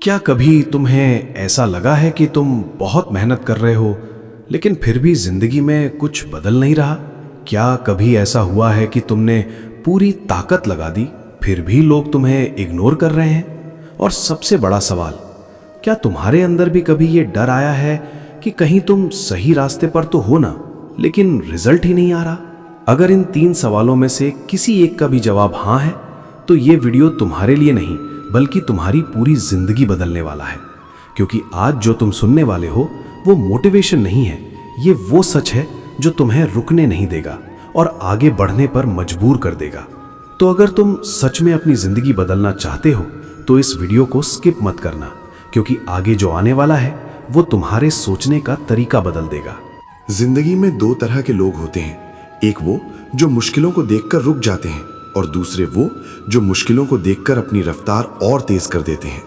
क्या कभी तुम्हें ऐसा लगा है कि तुम बहुत मेहनत कर रहे हो लेकिन फिर भी जिंदगी में कुछ बदल नहीं रहा? क्या कभी ऐसा हुआ है कि तुमने पूरी ताकत लगा दी फिर भी लोग तुम्हें इग्नोर कर रहे हैं? और सबसे बड़ा सवाल, क्या तुम्हारे अंदर भी कभी ये डर आया है कि कहीं तुम सही रास्ते पर तो हो ना, लेकिन रिजल्ट ही नहीं आ रहा? अगर इन 3 सवालों में से किसी एक का भी जवाब हाँ है तो ये वीडियो तुम्हारे लिए नहीं बल्कि तुम्हारी पूरी जिंदगी बदलने वाला है। क्योंकि आज जो तुम सुनने वाले हो वो मोटिवेशन नहीं है, ये वो सच है जो तुम्हें रुकने नहीं देगा और आगे बढ़ने पर मजबूर कर देगा। तो अगर तुम सच में अपनी जिंदगी बदलना चाहते हो तो इस वीडियो को स्किप मत करना, क्योंकि आगे जो आने वाला है वो तुम्हारे सोचने का तरीका बदल देगा। जिंदगी में 2 तरह के लोग होते हैं, एक वो जो मुश्किलों को देखकर रुक जाते हैं और दूसरे वो जो मुश्किलों को देखकर अपनी रफ्तार और तेज कर देते हैं।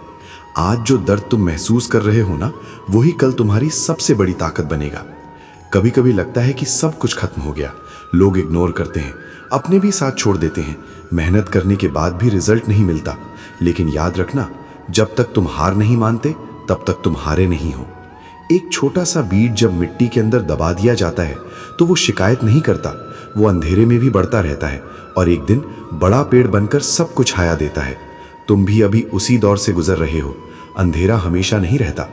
आज जो दर्द तुम महसूस कर रहे हो ना, वही कल तुम्हारी सबसे बड़ी ताकत बनेगा। कभी कभी लगता है कि सब कुछ खत्म हो गया, लोग इग्नोर करते हैं, अपने भी साथ छोड़ देते हैं, मेहनत करने के बाद भी रिजल्ट नहीं मिलता। लेकिन याद रखना, जब तक तुम हार नहीं मानते तब तक तुम हारे नहीं हो। एक छोटा सा बीज जब मिट्टी के अंदर दबा दिया जाता है तो वो शिकायत नहीं करता, वो अंधेरे में भी बढ़ता रहता है और एक दिन बड़ा पेड़ बनकर सब कुछ छाया देता है। तुम भी अभी उसी दौर से गुजर रहे हो। अंधेरा हमेशा नहीं रहता।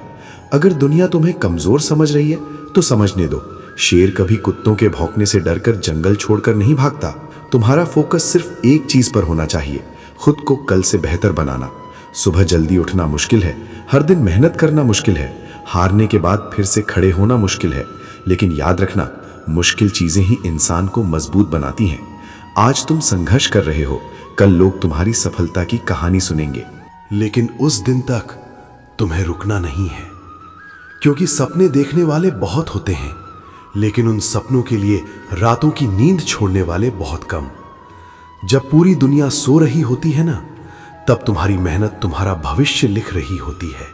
अगर दुनिया तुम्हें कमजोर समझ रही है तो समझने दो, शेर कभी कुत्तों के भौंकने से डरकर जंगल छोड़कर नहीं भागता। तुम्हारा फोकस सिर्फ एक चीज पर होना चाहिए, खुद को कल से बेहतर बनाना। सुबह जल्दी उठना मुश्किल है, हर दिन मेहनत करना मुश्किल है, हारने के बाद फिर से खड़े होना मुश्किल है, लेकिन याद रखना, मुश्किल चीजें ही इंसान को मजबूत बनाती हैं। आज तुम संघर्ष कर रहे हो, कल लोग तुम्हारी सफलता की कहानी सुनेंगे। लेकिन उस दिन तक तुम्हें रुकना नहीं है, क्योंकि सपने देखने वाले बहुत होते हैं, लेकिन उन सपनों के लिए रातों की नींद छोड़ने वाले बहुत कम। जब पूरी दुनिया सो रही होती है ना, तब तुम्हारी मेहनत तुम्हारा भविष्य लिख रही होती है।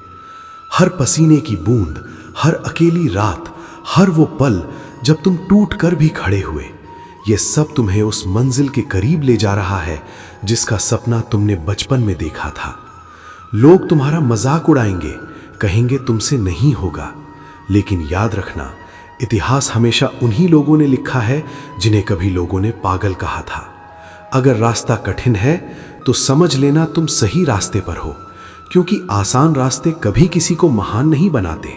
हर पसीने की बूंद, हर अकेली रात, हर वो पल जब तुम टूट कर भी खड़े हुए, ये सब तुम्हें उस मंजिल के करीब ले जा रहा है जिसका सपना तुमने बचपन में देखा था। लोग तुम्हारा मजाक उड़ाएंगे, कहेंगे तुमसे नहीं होगा, लेकिन याद रखना, इतिहास हमेशा उन्हीं लोगों ने लिखा है जिन्हें कभी लोगों ने पागल कहा था। अगर रास्ता कठिन है तो समझ लेना तुम सही रास्ते पर हो, क्योंकि आसान रास्ते कभी किसी को महान नहीं बनाते।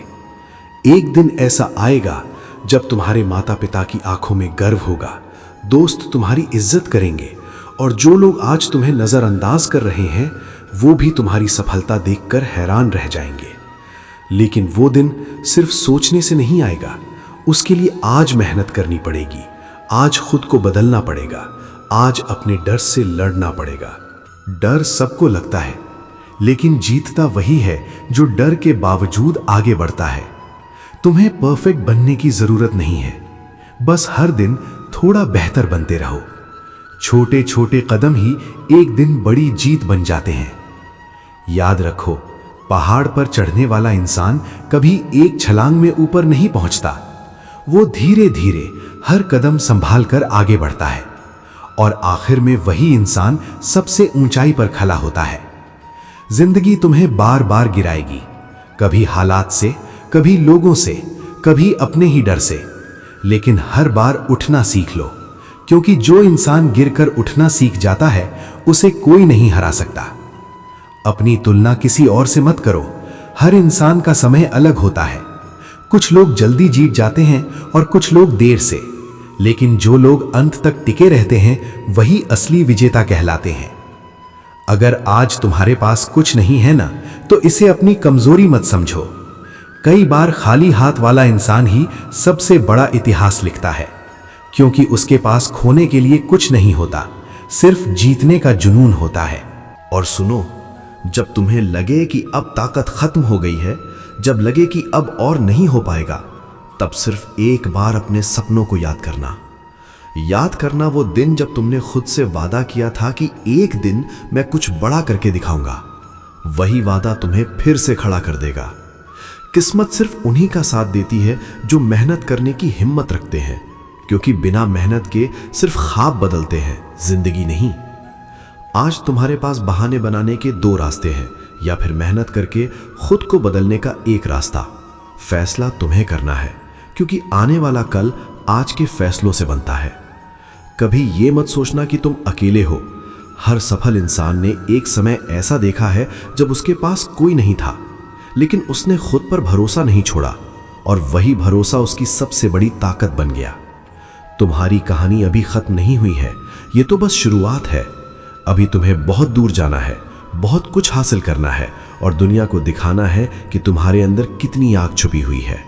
एक दिन ऐसा आएगा जब तुम्हारे माता पिता की आंखों में गर्व होगा, दोस्त तुम्हारी इज्जत करेंगे और जो लोग आज तुम्हें नजरअंदाज कर रहे हैं वो भी तुम्हारी सफलता देखकर हैरान रह जाएंगे। लेकिन वो दिन सिर्फ सोचने से नहीं आएगा, उसके लिए आज मेहनत करनी पड़ेगी, आज खुद को बदलना पड़ेगा, आज अपने डर से लड़ना पड़ेगा। डर सबको लगता है, लेकिन जीतता वही है जो डर के बावजूद आगे बढ़ता है। तुम्हें परफेक्ट बनने की जरूरत नहीं है, बस हर दिन थोड़ा बेहतर बनते रहो। छोटे छोटे कदम ही एक दिन बड़ी जीत बन जाते हैं। याद रखो, पहाड़ पर चढ़ने वाला इंसान कभी एक छलांग में ऊपर नहीं पहुंचता, वो धीरे धीरे हर कदम संभाल कर आगे बढ़ता है और आखिर में वही इंसान सबसे ऊंचाई पर खड़ा होता है। जिंदगी तुम्हें बार बार गिराएगी, कभी हालात से, कभी लोगों से, कभी अपने ही डर से, लेकिन हर बार उठना सीख लो, क्योंकि जो इंसान गिरकर उठना सीख जाता है उसे कोई नहीं हरा सकता। अपनी तुलना किसी और से मत करो, हर इंसान का समय अलग होता है। कुछ लोग जल्दी जीत जाते हैं और कुछ लोग देर से, लेकिन जो लोग अंत तक टिके रहते हैं वही असली विजेता कहलाते हैं। अगर आज तुम्हारे पास कुछ नहीं है ना, तो इसे अपनी कमजोरी मत समझो। कई बार खाली हाथ वाला इंसान ही सबसे बड़ा इतिहास लिखता है, क्योंकि उसके पास खोने के लिए कुछ नहीं होता, सिर्फ जीतने का जुनून होता है। और सुनो, जब तुम्हें लगे कि अब ताकत खत्म हो गई है, जब लगे कि अब और नहीं हो पाएगा, तब सिर्फ एक बार अपने सपनों को याद करना। याद करना वो दिन जब तुमने खुद से वादा किया था कि एक दिन मैं कुछ बड़ा करके दिखाऊंगा। वही वादा तुम्हें फिर से खड़ा कर देगा। किस्मत सिर्फ उन्हीं का साथ देती है जो मेहनत करने की हिम्मत रखते हैं, क्योंकि बिना मेहनत के सिर्फ ख्वाब बदलते हैं, जिंदगी नहीं। आज तुम्हारे पास बहाने बनाने के 2 रास्ते हैं, या फिर मेहनत करके खुद को बदलने का एक रास्ता। फैसला तुम्हें करना है, क्योंकि आने वाला कल आज के फैसलों से बनता है। कभी ये मत सोचना कि तुम अकेले हो। हर सफल इंसान ने एक समय ऐसा देखा है जब उसके पास कोई नहीं था, लेकिन उसने खुद पर भरोसा नहीं छोड़ा, और वही भरोसा उसकी सबसे बड़ी ताकत बन गया। तुम्हारी कहानी अभी खत्म नहीं हुई है, ये तो बस शुरुआत है। अभी तुम्हें बहुत दूर जाना है, बहुत कुछ हासिल करना है, और दुनिया को दिखाना है कि तुम्हारे अंदर कितनी आग छुपी हुई है।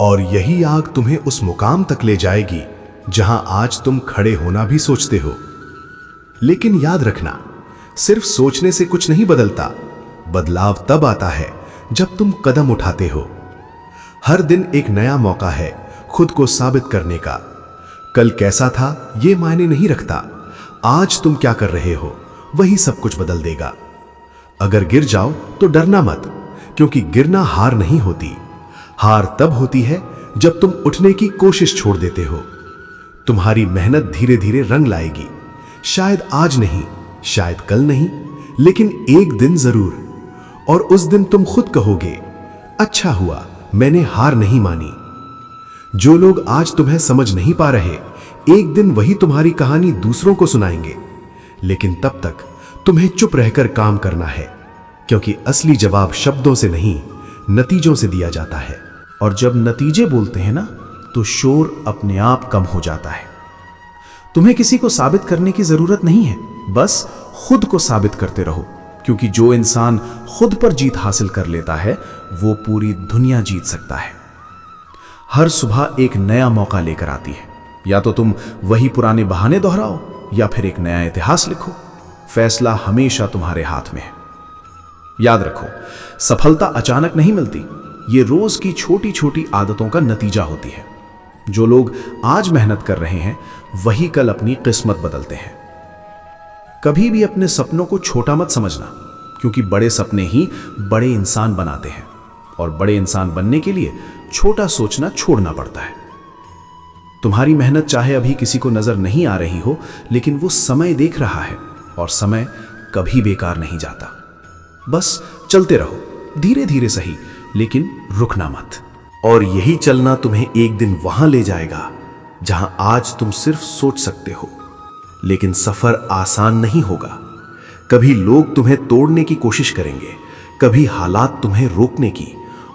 और यही आग तुम्हें उस मुकाम तक ले जाएगी जहां आज तुम खड़े होना भी सोचते हो। लेकिन याद रखना, सिर्फ सोचने से कुछ नहीं बदलता। बदलाव तब आता है जब तुम कदम उठाते हो। हर दिन एक नया मौका है खुद को साबित करने का। कल कैसा था ये मायने नहीं रखता, आज तुम क्या कर रहे हो वही सब कुछ बदल देगा। अगर गिर जाओ तो डरना मत, क्योंकि गिरना हार नहीं होती। हार तब होती है जब तुम उठने की कोशिश छोड़ देते हो। तुम्हारी मेहनत धीरे धीरे रंग लाएगी, शायद आज नहीं, शायद कल नहीं, लेकिन एक दिन जरूर। और उस दिन तुम खुद कहोगे, अच्छा हुआ मैंने हार नहीं मानी। जो लोग आज तुम्हें समझ नहीं पा रहे, एक दिन वही तुम्हारी कहानी दूसरों को सुनाएंगे। लेकिन तब तक तुम्हें चुप रहकर काम करना है, क्योंकि असली जवाब शब्दों से नहीं, नतीजों से दिया जाता है। और जब नतीजे बोलते हैं ना, तो शोर अपने आप कम हो जाता है। तुम्हें किसी को साबित करने की जरूरत नहीं है, बस खुद को साबित करते रहो, क्योंकि जो इंसान खुद पर जीत हासिल कर लेता है वो पूरी दुनिया जीत सकता है। हर सुबह एक नया मौका लेकर आती है। या तो तुम वही पुराने बहाने दोहराओ, या फिर एक नया इतिहास लिखो। फैसला हमेशा तुम्हारे हाथ में है। याद रखो, सफलता अचानक नहीं मिलती, ये रोज की छोटी छोटी आदतों का नतीजा होती है। जो लोग आज मेहनत कर रहे हैं वही कल अपनी किस्मत बदलते हैं। कभी भी अपने सपनों को छोटा मत समझना, क्योंकि बड़े सपने ही बड़े इंसान बनाते हैं, और बड़े इंसान बनने के लिए छोटा सोचना छोड़ना पड़ता है। तुम्हारी मेहनत चाहे अभी किसी को नजर नहीं आ रही हो, लेकिन वो समय देख रहा है, और समय कभी बेकार नहीं जाता। बस चलते रहो, धीरे धीरे सही, लेकिन रुकना मत। और यही चलना तुम्हें एक दिन वहां ले जाएगा जहां आज तुम सिर्फ सोच सकते हो। लेकिन सफर आसान नहीं होगा। कभी लोग तुम्हें तोड़ने की कोशिश करेंगे, कभी हालात तुम्हें रोकने की,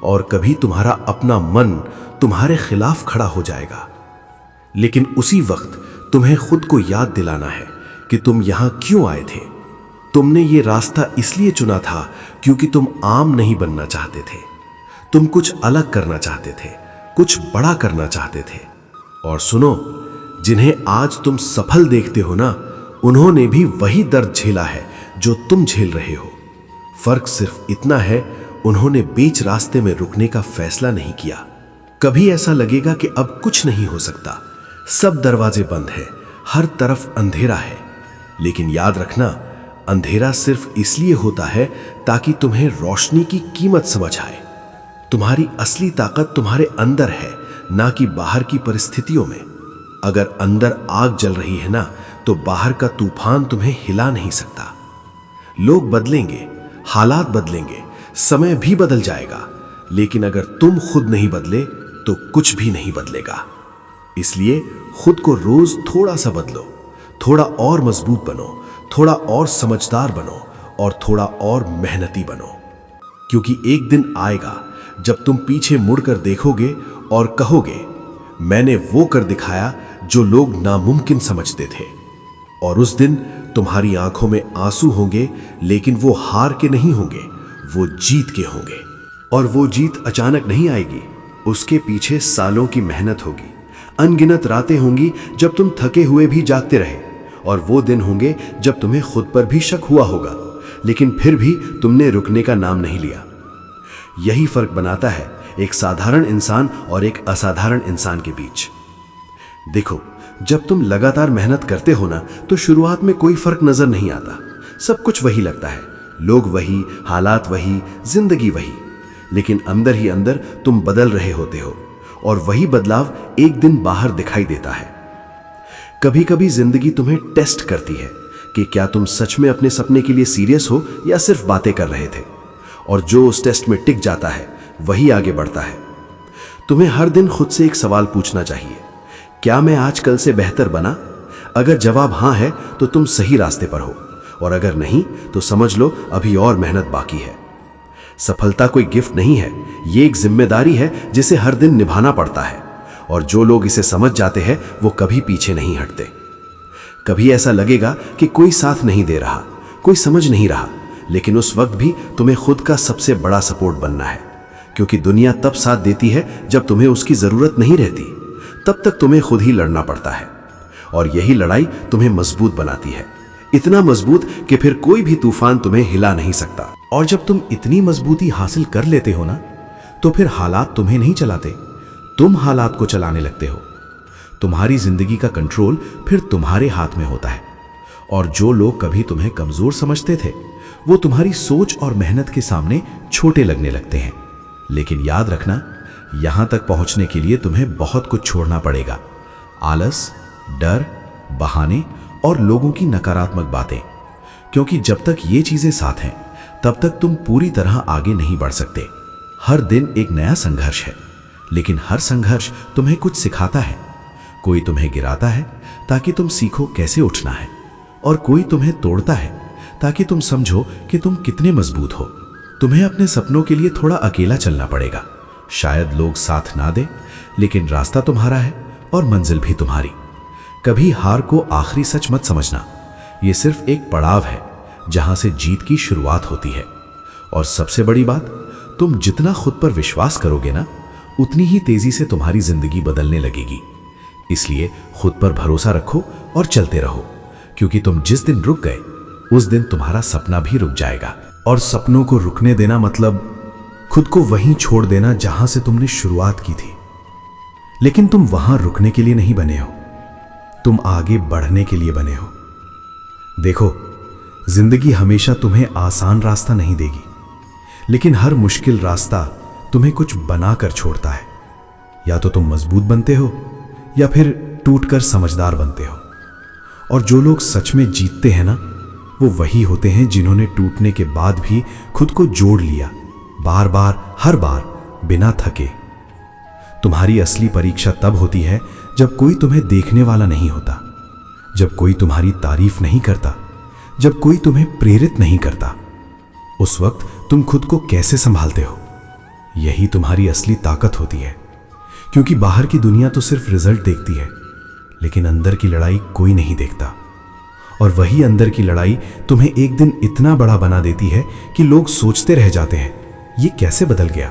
और कभी तुम्हारा अपना मन तुम्हारे खिलाफ खड़ा हो जाएगा। लेकिन उसी वक्त तुम्हें खुद को याद दिलाना है कि तुम यहां क्यों आए थे। तुमने ये रास्ता इसलिए चुना था क्योंकि तुम आम नहीं बनना चाहते थे। तुम कुछ अलग करना चाहते थे, कुछ बड़ा करना चाहते थे। और सुनो, जिन्हें आज तुम सफल देखते हो ना, उन्होंने भी वही दर्द झेला है जो तुम झेल रहे हो। फर्क सिर्फ इतना है, उन्होंने बीच रास्ते में रुकने का फैसला नहीं किया। कभी ऐसा लगेगा कि अब कुछ नहीं हो सकता, सब दरवाजे बंद हैं, हर तरफ अंधेरा है। लेकिन याद रखना, अंधेरा सिर्फ इसलिए होता है ताकि तुम्हें रोशनी की कीमत समझ आए। तुम्हारी असली ताकत तुम्हारे अंदर है, ना कि बाहर की परिस्थितियों में। अगर अंदर आग जल रही है ना, तो बाहर का तूफान तुम्हें हिला नहीं सकता। लोग बदलेंगे, हालात बदलेंगे, समय भी बदल जाएगा, लेकिन अगर तुम खुद नहीं बदले तो कुछ भी नहीं बदलेगा। इसलिए खुद को रोज थोड़ा सा बदलो, थोड़ा और मजबूत बनो, थोड़ा और समझदार बनो, और थोड़ा और मेहनती बनो। क्योंकि एक दिन आएगा जब तुम पीछे मुड़कर देखोगे और कहोगे, मैंने वो कर दिखाया जो लोग नामुमकिन समझते थे। और उस दिन तुम्हारी आंखों में आंसू होंगे, लेकिन वो हार के नहीं होंगे, वो जीत के होंगे। और वो जीत अचानक नहीं आएगी, उसके पीछे सालों की मेहनत होगी। अनगिनत रातें होंगी जब तुम थके हुए भी जागते रहे, और वो दिन होंगे जब तुम्हें खुद पर भी शक हुआ होगा, लेकिन फिर भी तुमने रुकने का नाम नहीं लिया। यही फर्क बनाता है एक साधारण इंसान और एक असाधारण इंसान के बीच। देखो, जब तुम लगातार मेहनत करते हो ना, तो शुरुआत में कोई फर्क नजर नहीं आता। सब कुछ वही लगता है, लोग वही, हालात वही, जिंदगी वही। लेकिन अंदर ही अंदर तुम बदल रहे होते हो, और वही बदलाव एक दिन बाहर दिखाई देता है। कभी कभी जिंदगी तुम्हें टेस्ट करती है कि क्या तुम सच में अपने सपने के लिए सीरियस हो या सिर्फ बातें कर रहे थे। और जो उस टेस्ट में टिक जाता है वही आगे बढ़ता है। तुम्हें हर दिन खुद से एक सवाल पूछना चाहिए, क्या मैं आज कल से बेहतर बना? अगर जवाब हाँ है तो तुम सही रास्ते पर हो, और अगर नहीं तो समझ लो अभी और मेहनत बाकी है। सफलता कोई गिफ्ट नहीं है, ये एक जिम्मेदारी है जिसे हर दिन निभाना पड़ता है, और जो लोग इसे समझ जाते हैं वो कभी पीछे नहीं हटते। कभी ऐसा लगेगा कि कोई साथ नहीं दे रहा, कोई समझ नहीं रहा, लेकिन उस वक्त भी तुम्हें खुद का सबसे बड़ा सपोर्ट बनना है, क्योंकि दुनिया तब साथ देती है जब तुम्हें उसकी जरूरत नहीं रहती। तब तक तुम्हें खुद ही लड़ना पड़ता है, और यही लड़ाई तुम्हें मजबूत बनाती है, इतना मजबूत कि फिर कोई भी तूफान तुम्हें हिला नहीं सकता। और जब तुम इतनी मजबूती हासिल कर लेते हो ना, तो फिर हालात तुम्हें नहीं चलाते, तुम हालात को चलाने लगते हो। तुम्हारी जिंदगी का कंट्रोल फिर तुम्हारे हाथ में होता है, और जो लोग कभी तुम्हें कमजोर समझते थे वो तुम्हारी सोच और मेहनत के सामने छोटे लगने लगते हैं। लेकिन याद रखना, यहां तक पहुंचने के लिए तुम्हें बहुत कुछ छोड़ना पड़ेगा। आलस, डर, बहाने और लोगों की नकारात्मक बातें, क्योंकि जब तक ये चीजें साथ हैं तब तक तुम पूरी तरह आगे नहीं बढ़ सकते। हर दिन एक नया संघर्ष है, लेकिन हर संघर्ष तुम्हें कुछ सिखाता है। कोई तुम्हें गिराता है ताकि तुम सीखो कैसे उठना है, और कोई तुम्हें तोड़ता है ताकि तुम समझो कि तुम कितने मजबूत हो। तुम्हें अपने सपनों के लिए थोड़ा अकेला चलना पड़ेगा। शायद लोग साथ ना दे, लेकिन रास्ता तुम्हारा है और मंजिल भी तुम्हारी। कभी हार को आखिरी सच मत समझना, ये सिर्फ एक पड़ाव है जहां से जीत की शुरुआत होती है। और सबसे बड़ी बात, तुम जितना खुद पर विश्वास करोगे ना, उतनी ही तेजी से तुम्हारी जिंदगी बदलने लगेगी। इसलिए खुद पर भरोसा रखो और चलते रहो, क्योंकि तुम जिस दिन रुक गए उस दिन तुम्हारा सपना भी रुक जाएगा। और सपनों को रुकने देना मतलब खुद को वहीं छोड़ देना जहां से तुमने शुरुआत की थी। लेकिन तुम वहां रुकने के लिए नहीं बने हो, तुम आगे बढ़ने के लिए बने हो। देखो, जिंदगी हमेशा तुम्हें आसान रास्ता नहीं देगी, लेकिन हर मुश्किल रास्ता तुम्हें कुछ बनाकर छोड़ता है। या तो तुम मजबूत बनते हो या फिर टूटकर समझदार बनते हो। और जो लोग सच में जीतते हैं ना, वो वही होते हैं जिन्होंने टूटने के बाद भी खुद को जोड़ लिया, बार बार, हर बार, बिना थके। तुम्हारी असली परीक्षा तब होती है जब कोई तुम्हें देखने वाला नहीं होता, जब कोई तुम्हारी तारीफ नहीं करता, जब कोई तुम्हें प्रेरित नहीं करता। उस वक्त तुम खुद को कैसे संभालते हो, यही तुम्हारी असली ताकत होती है। क्योंकि बाहर की दुनिया तो सिर्फ रिजल्ट देखती है, लेकिन अंदर की लड़ाई कोई नहीं देखता। और वही अंदर की लड़ाई तुम्हें एक दिन इतना बड़ा बना देती है कि लोग सोचते रह जाते हैं, ये कैसे बदल गया।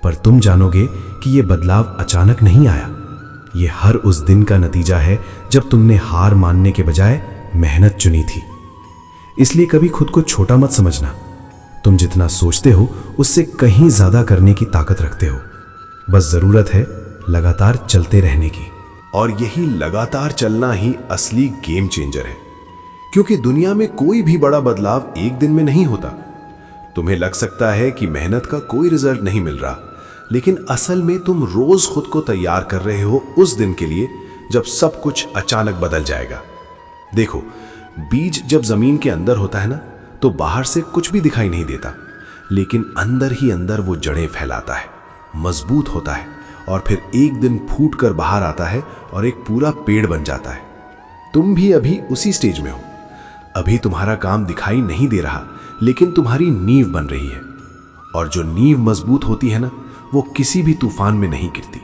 पर तुम जानोगे कि ये बदलाव अचानक नहीं आया, ये हर उस दिन का नतीजा है जब तुमने हार मानने के बजाय मेहनत चुनी थी। इसलिए कभी खुद को छोटा मत समझना, तुम जितना सोचते हो उससे कहीं ज्यादा करने की ताकत रखते हो। बस जरूरत है लगातार चलते रहने की। और यही लगातार चलना ही असली गेम चेंजर है, क्योंकि दुनिया में कोई भी बड़ा बदलाव एक दिन में नहीं होता। तुम्हें लग सकता है कि मेहनत का कोई रिजल्ट नहीं मिल रहा, लेकिन असल में तुम रोज खुद को तैयार कर रहे हो उस दिन के लिए जब सब कुछ अचानक बदल जाएगा। देखो, बीज जब जमीन के अंदर होता है ना, तो बाहर से कुछ भी दिखाई नहीं देता, लेकिन अंदर ही अंदर वो जड़ें फैलाता है, मजबूत होता है, और फिर एक दिन फूट कर बाहर आता है और एक पूरा पेड़ बन जाता है। तुम भी अभी उसी स्टेज में हो। अभी तुम्हारा काम दिखाई नहीं दे रहा, लेकिन तुम्हारी नींव बन रही है, और जो नींव मजबूत होती है ना, वो किसी भी तूफान में नहीं गिरती।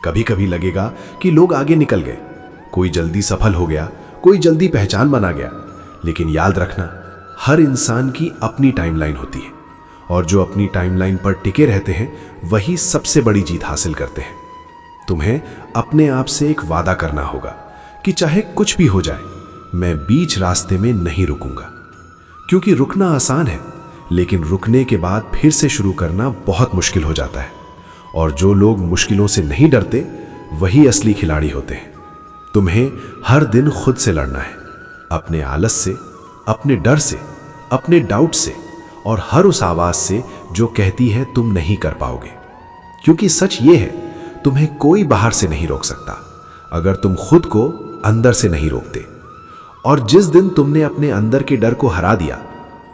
कभी कभी लगेगा कि लोग आगे निकल गए, कोई जल्दी सफल हो गया, कोई जल्दी पहचान बना गया, लेकिन याद रखना, हर इंसान की अपनी टाइमलाइन होती है, और जो अपनी टाइमलाइन पर टिके रहते हैं वही सबसे बड़ी जीत हासिल करते हैं। तुम्हें अपने आप से एक वादा करना होगा कि चाहे कुछ भी हो जाए, मैं बीच रास्ते में नहीं रुकूंगा। क्योंकि रुकना आसान है, लेकिन रुकने के बाद फिर से शुरू करना बहुत मुश्किल हो जाता है। और जो लोग मुश्किलों से नहीं डरते वही असली खिलाड़ी होते हैं। तुम्हें हर दिन खुद से लड़ना है, अपने आलस से, अपने डर से, अपने डाउट से, और हर उस आवाज से जो कहती है तुम नहीं कर पाओगे। क्योंकि सच ये है, तुम्हें कोई बाहर से नहीं रोक सकता अगर तुम खुद को अंदर से नहीं रोकते। और जिस दिन तुमने अपने अंदर के डर को हरा दिया,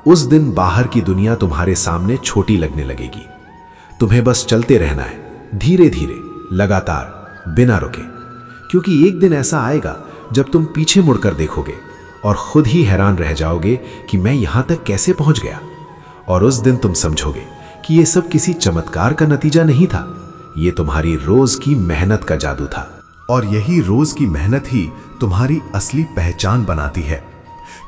उस दिन बाहर की दुनिया तुम्हारे सामने छोटी लगने लगेगी। तुम्हें बस चलते रहना है, धीरे धीरे, लगातार, बिना रुके, क्योंकि एक दिन ऐसा आएगा जब तुम पीछे मुड़कर देखोगे और खुद ही हैरान रह जाओगे कि मैं यहां तक कैसे पहुंच गया। और उस दिन तुम समझोगे कि ये सब किसी चमत्कार का नतीजा नहीं था, ये तुम्हारी रोज की मेहनत का जादू था। और यही रोज की मेहनत ही तुम्हारी असली पहचान बनाती है,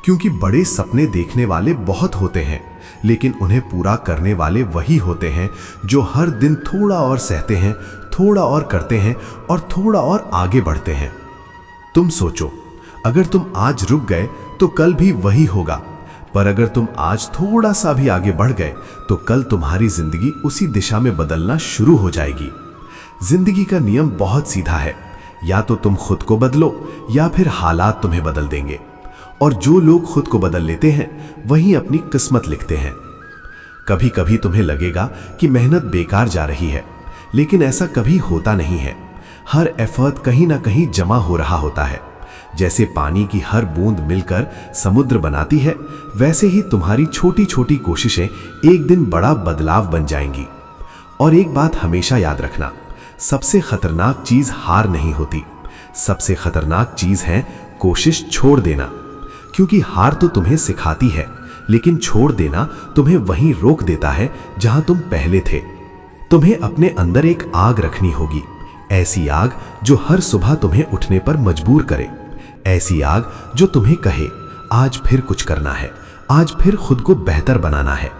क्योंकि बड़े सपने देखने वाले बहुत होते हैं, लेकिन उन्हें पूरा करने वाले वही होते हैं जो हर दिन थोड़ा और सहते हैं, थोड़ा और करते हैं और थोड़ा और आगे बढ़ते हैं। तुम सोचो, अगर तुम आज रुक गए तो कल भी वही होगा, पर अगर तुम आज थोड़ा सा भी आगे बढ़ गए तो कल तुम्हारी जिंदगी उसी दिशा में बदलना शुरू हो जाएगी। जिंदगी का नियम बहुत सीधा है, या तो तुम खुद को बदलो या फिर हालात तुम्हें बदल देंगे। और जो लोग खुद को बदल लेते हैं वही अपनी किस्मत लिखते हैं। कभी कभी तुम्हें लगेगा कि मेहनत बेकार जा रही है, लेकिन ऐसा कभी होता नहीं है। हर एफर्ट कहीं ना कहीं जमा हो रहा होता है। जैसे पानी की हर बूंद मिलकर समुद्र बनाती है, वैसे ही तुम्हारी छोटी छोटी कोशिशें एक दिन बड़ा बदलाव बन जाएंगी। और एक बात हमेशा याद रखना, सबसे खतरनाक चीज हार नहीं होती, सबसे खतरनाक चीज है कोशिश छोड़ देना। क्योंकि हार तो तुम्हें सिखाती है, लेकिन छोड़ देना तुम्हें वहीं रोक देता है जहां तुम पहले थे। तुम्हें अपने अंदर एक आग रखनी होगी, ऐसी आग जो हर सुबह तुम्हें उठने पर मजबूर करे, ऐसी आग जो तुम्हें कहे आज फिर कुछ करना है, आज फिर खुद को बेहतर बनाना है।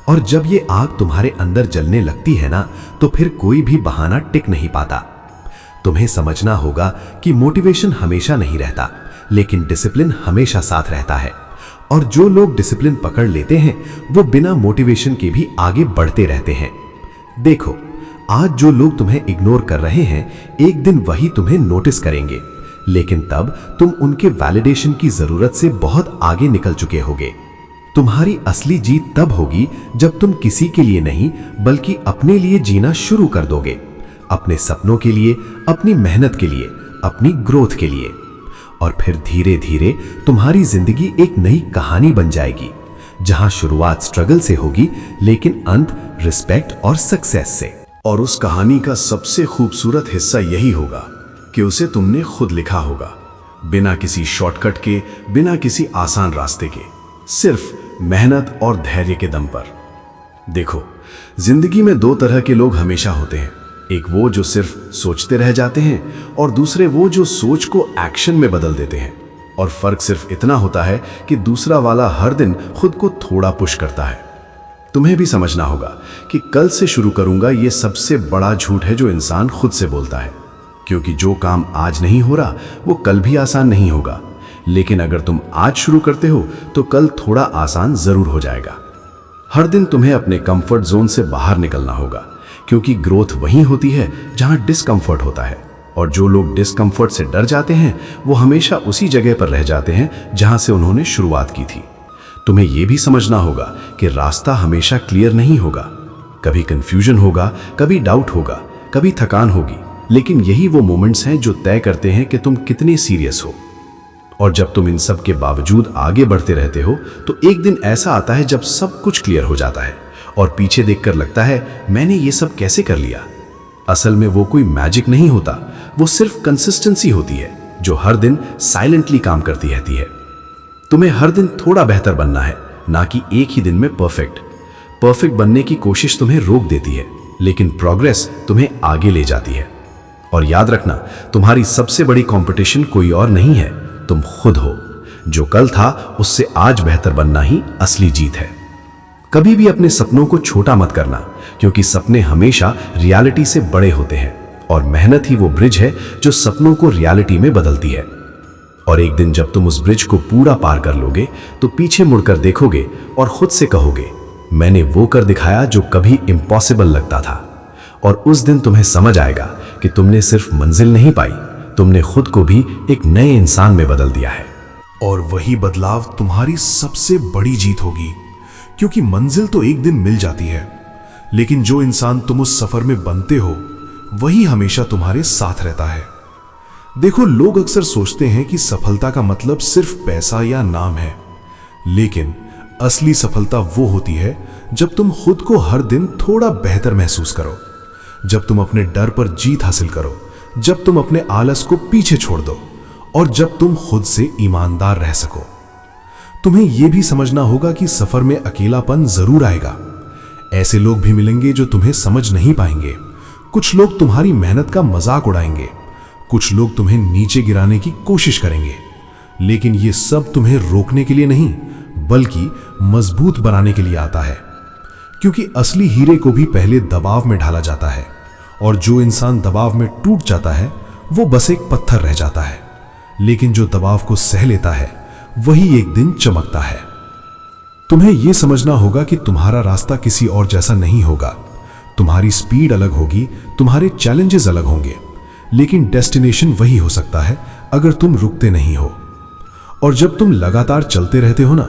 और जब ये आग तुम्हारे अंदर जलने लगती है ना, तो फिर कोई भी बहाना टिक नहीं पाता। तुम्हें समझना होगा कि मोटिवेशन हमेशा नहीं रहता, लेकिन डिसिप्लिन हमेशा साथ रहता है। और जो लोग डिसिप्लिन पकड़ लेते हैं वो बिना मोटिवेशन के भी आगे बढ़ते रहते हैं। देखो, आज जो लोग तुम्हें इग्नोर कर रहे हैं, एक दिन वही तुम्हें नोटिस करेंगे, लेकिन तब तुम उनके वैलिडेशन की जरूरत से बहुत आगे निकल चुके होगे। तुम्हारी असली जीत तब होगी जब तुम किसी के लिए नहीं बल्कि अपने लिए जीना शुरू कर दोगे, अपने सपनों के लिए, अपनी मेहनत के लिए, अपनी ग्रोथ के लिए। और फिर धीरे धीरे तुम्हारी जिंदगी एक नई कहानी बन जाएगी, जहां शुरुआत स्ट्रगल से होगी लेकिन अंत रिस्पेक्ट और सक्सेस से। और उस कहानी का सबसे खूबसूरत हिस्सा यही होगा कि उसे तुमने खुद लिखा होगा, बिना किसी शॉर्टकट के, बिना किसी आसान रास्ते के, सिर्फ मेहनत और धैर्य के दम पर। देखो, जिंदगी में दो तरह के लोग हमेशा होते हैं, एक वो जो सिर्फ सोचते रह जाते हैं और दूसरे वो जो सोच को एक्शन में बदल देते हैं। और फर्क सिर्फ इतना होता है कि दूसरा वाला हर दिन खुद को थोड़ा पुश करता है। तुम्हें भी समझना होगा कि कल से शुरू करूंगा ये सबसे बड़ा झूठ है जो इंसान खुद से बोलता है, क्योंकि जो काम आज नहीं हो रहा वो कल भी आसान नहीं होगा। लेकिन अगर तुम आज शुरू करते हो तो कल थोड़ा आसान जरूर हो जाएगा। हर दिन तुम्हें अपने कंफर्ट जोन से बाहर निकलना होगा, क्योंकि ग्रोथ वहीं होती है जहां डिस्कंफर्ट होता है। और जो लोग डिस्कंफर्ट से डर जाते हैं वो हमेशा उसी जगह पर रह जाते हैं जहां से उन्होंने शुरुआत की थी। तुम्हें यह भी समझना होगा कि रास्ता हमेशा क्लियर नहीं होगा, कभी कंफ्यूजन होगा, कभी डाउट होगा, कभी थकान होगी, लेकिन यही वो मोमेंट्स हैं जो तय करते हैं कि तुम कितने सीरियस हो। और जब तुम इन सब के बावजूद आगे बढ़ते रहते हो तो एक दिन ऐसा आता है जब सब कुछ क्लियर हो जाता है और पीछे देखकर लगता है मैंने ये सब कैसे कर लिया। असल में वो कोई मैजिक नहीं होता, वो सिर्फ कंसिस्टेंसी होती है जो हर दिन साइलेंटली काम करती रहती है। तुम्हें हर दिन थोड़ा बेहतर बनना है, ना कि एक ही दिन में परफेक्ट बनने की कोशिश तुम्हें रोक देती है, लेकिन प्रोग्रेस तुम्हें आगे ले जाती है। और याद रखना, तुम्हारी सबसे बड़ी कंपटीशन कोई और नहीं है, तुम खुद हो। जो कल था उससे आज बेहतर बनना ही असली जीत है। कभी भी अपने सपनों को छोटा मत करना, क्योंकि सपने हमेशा रियलिटी से बड़े होते हैं और मेहनत ही वो ब्रिज है जो सपनों को रियलिटी में बदलती है। और एक दिन जब तुम उस ब्रिज को पूरा पार कर लोगे तो पीछे मुड़कर देखोगे और खुद से कहोगे मैंने वो कर दिखाया जो कभी इम्पॉसिबल लगता था। और उस दिन तुम्हें समझ आएगा कि तुमने सिर्फ मंजिल नहीं पाई, तुमने खुद को भी एक नए इंसान में बदल दिया है। और वही बदलाव तुम्हारी सबसे बड़ी जीत होगी, क्योंकि मंजिल तो एक दिन मिल जाती है, लेकिन जो इंसान तुम उस सफर में बनते हो वही हमेशा तुम्हारे साथ रहता है। देखो, लोग अक्सर सोचते हैं कि सफलता का मतलब सिर्फ पैसा या नाम है, लेकिन असली सफलता वो होती है जब तुम खुद को हर दिन थोड़ा बेहतर महसूस करो, जब तुम अपने डर पर जीत हासिल करो, जब तुम अपने आलस को पीछे छोड़ दो और जब तुम खुद से ईमानदार रह सको। तुम्हें यह भी समझना होगा कि सफर में अकेलापन जरूर आएगा। ऐसे लोग भी मिलेंगे जो तुम्हें समझ नहीं पाएंगे। कुछ लोग तुम्हारी मेहनत का मजाक उड़ाएंगे, कुछ लोग तुम्हें नीचे गिराने की कोशिश करेंगे, लेकिन ये सब तुम्हें रोकने के लिए नहीं बल्कि मजबूत बनाने के लिए आता है। क्योंकि असली हीरे को भी पहले दबाव में ढाला जाता है और जो इंसान दबाव में टूट जाता है वो बस एक पत्थर रह जाता है, लेकिन जो दबाव को सह लेता है वही एक दिन चमकता है। तुम्हें यह समझना होगा कि तुम्हारा रास्ता किसी और जैसा नहीं होगा। तुम्हारी स्पीड अलग होगी, तुम्हारे चैलेंजेस अलग होंगे, लेकिन डेस्टिनेशन वही हो सकता है अगर तुम रुकते नहीं हो। और जब तुम लगातार चलते रहते हो ना,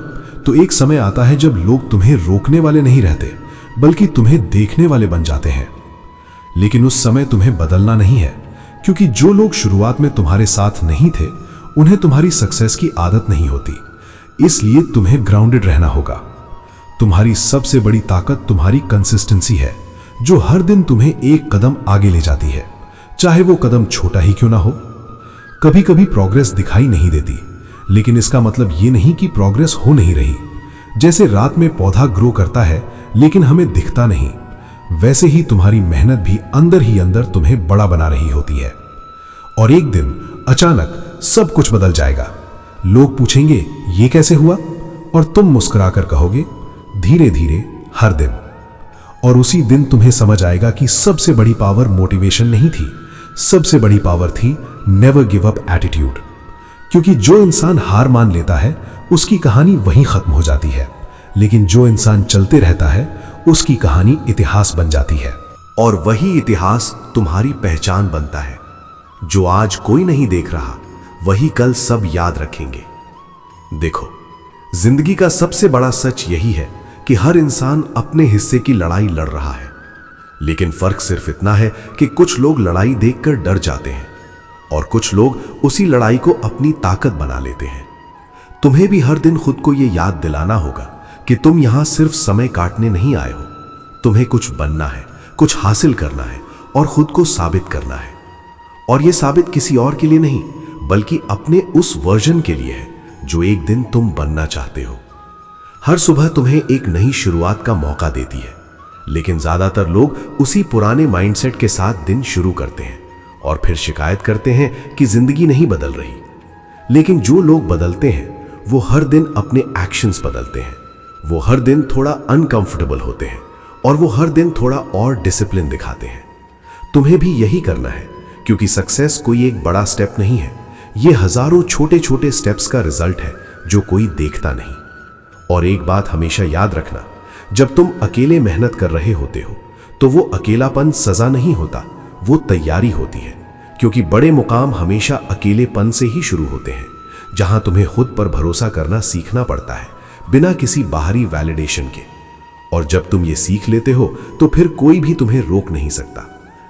तो एक समय आता है जब लोग तुम्हें रोकने वाले नहीं रहते बल्कि तुम्हें देखने वाले बन जाते हैं। लेकिन उस समय तुम्हें बदलना नहीं है, क्योंकि जो लोग शुरुआत में तुम्हारे साथ नहीं थे उन्हें तुम्हारी सक्सेस की आदत नहीं होती। इसलिए तुम्हें ग्राउंडेड रहना होगा। तुम्हारी सबसे बड़ी ताकत तुम्हारी कंसिस्टेंसी है, जो हर दिन तुम्हें एक कदम आगे ले जाती है, चाहे वो कदम छोटा ही क्यों ना हो। कभी कभी प्रोग्रेस दिखाई नहीं देती, लेकिन इसका मतलब ये नहीं कि प्रोग्रेस हो नहीं रही। जैसे रात में पौधा ग्रो करता है लेकिन हमें दिखता नहीं, वैसे ही तुम्हारी मेहनत भी अंदर ही अंदर तुम्हें बड़ा बना रही होती है। और एक दिन अचानक सब कुछ बदल जाएगा। लोग पूछेंगे ये कैसे हुआ, और तुम मुस्कुराकर कहोगे धीरे धीरे, हर दिन। और उसी दिन तुम्हें समझ आएगा कि सबसे बड़ी पावर मोटिवेशन नहीं थी, सबसे बड़ी पावर थी नेवर गिव अप एटीट्यूड। क्योंकि जो इंसान हार मान लेता है उसकी कहानी वहीं खत्म हो जाती है, लेकिन जो इंसान चलते रहता है उसकी कहानी इतिहास बन जाती है। और वही इतिहास तुम्हारी पहचान बनता है। जो आज कोई नहीं देख रहा वही कल सब याद रखेंगे। देखो, जिंदगी का सबसे बड़ा सच यही है कि हर इंसान अपने हिस्से की लड़ाई लड़ रहा है, लेकिन फर्क सिर्फ इतना है कि कुछ लोग लड़ाई देखकर डर जाते हैं और कुछ लोग उसी लड़ाई को अपनी ताकत बना लेते हैं। तुम्हें भी हर दिन खुद को यह याद दिलाना होगा कि तुम यहां सिर्फ समय काटने नहीं आए हो। तुम्हें कुछ बनना है, कुछ हासिल करना है और खुद को साबित करना है। और यह साबित किसी और के लिए नहीं बल्कि अपने उस वर्जन के लिए है जो एक दिन तुम बनना चाहते हो। हर सुबह तुम्हें एक नई शुरुआत का मौका देती है, लेकिन ज्यादातर लोग उसी पुराने माइंडसेट के साथ दिन शुरू करते हैं और फिर शिकायत करते हैं कि जिंदगी नहीं बदल रही। लेकिन जो लोग बदलते हैं वो हर दिन अपने एक्शंस बदलते हैं, वो हर दिन थोड़ा अनकंफर्टेबल होते हैं और वो हर दिन थोड़ा और डिसिप्लिन दिखाते हैं। तुम्हें भी यही करना है, क्योंकि सक्सेस कोई एक बड़ा स्टेप नहीं है, ये हजारों छोटे छोटे स्टेप्स का रिजल्ट है जो कोई देखता नहीं। और एक बात हमेशा याद रखना, जब तुम अकेले मेहनत कर रहे होते हो तो वो अकेलापन सजा नहीं होता, वो तैयारी होती है। क्योंकि बड़े मुकाम हमेशा अकेलेपन से ही शुरू होते हैं, जहां तुम्हें खुद पर भरोसा करना सीखना पड़ता है बिना किसी बाहरी वैलिडेशन के। और जब तुम ये सीख लेते हो तो फिर कोई भी तुम्हें रोक नहीं सकता,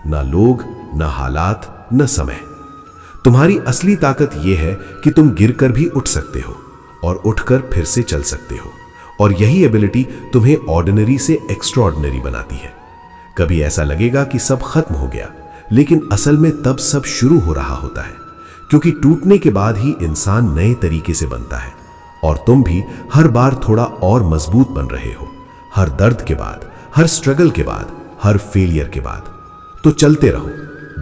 ना लोग, ना हालात, ना समय। तुम्हारी असली ताकत यह है कि तुम गिरकर भी उठ सकते हो और उठकर फिर से चल सकते हो। और यही एबिलिटी तुम्हें ऑर्डिनरी से एक्स्ट्राऑर्डिनरी बनाती है। कभी ऐसा लगेगा कि सब खत्म हो गया, लेकिन असल में तब सब शुरू हो रहा होता है, क्योंकि टूटने के बाद ही इंसान नए तरीके से बनता है। और तुम भी हर बार थोड़ा और मजबूत बन रहे हो, हर दर्द के बाद, हर स्ट्रगल के बाद, हर फेलियर के बाद। तो चलते रहो,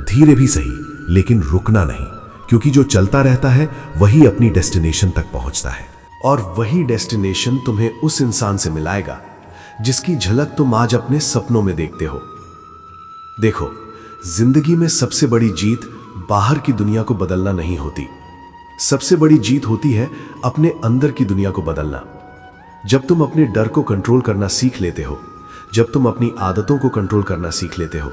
धीरे भी सही, लेकिन रुकना नहीं, क्योंकि जो चलता रहता है वही अपनी डेस्टिनेशन तक पहुंचता है। और वही डेस्टिनेशन तुम्हें उस इंसान से मिलाएगा जिसकी झलक तुम आज अपने सपनों में देखते हो। देखो, जिंदगी में सबसे बड़ी जीत बाहर की दुनिया को बदलना नहीं होती, सबसे बड़ी जीत होती है अपने अंदर की दुनिया को बदलना। जब तुम अपने डर को कंट्रोल करना सीख लेते हो, जब तुम अपनी आदतों को कंट्रोल करना सीख लेते हो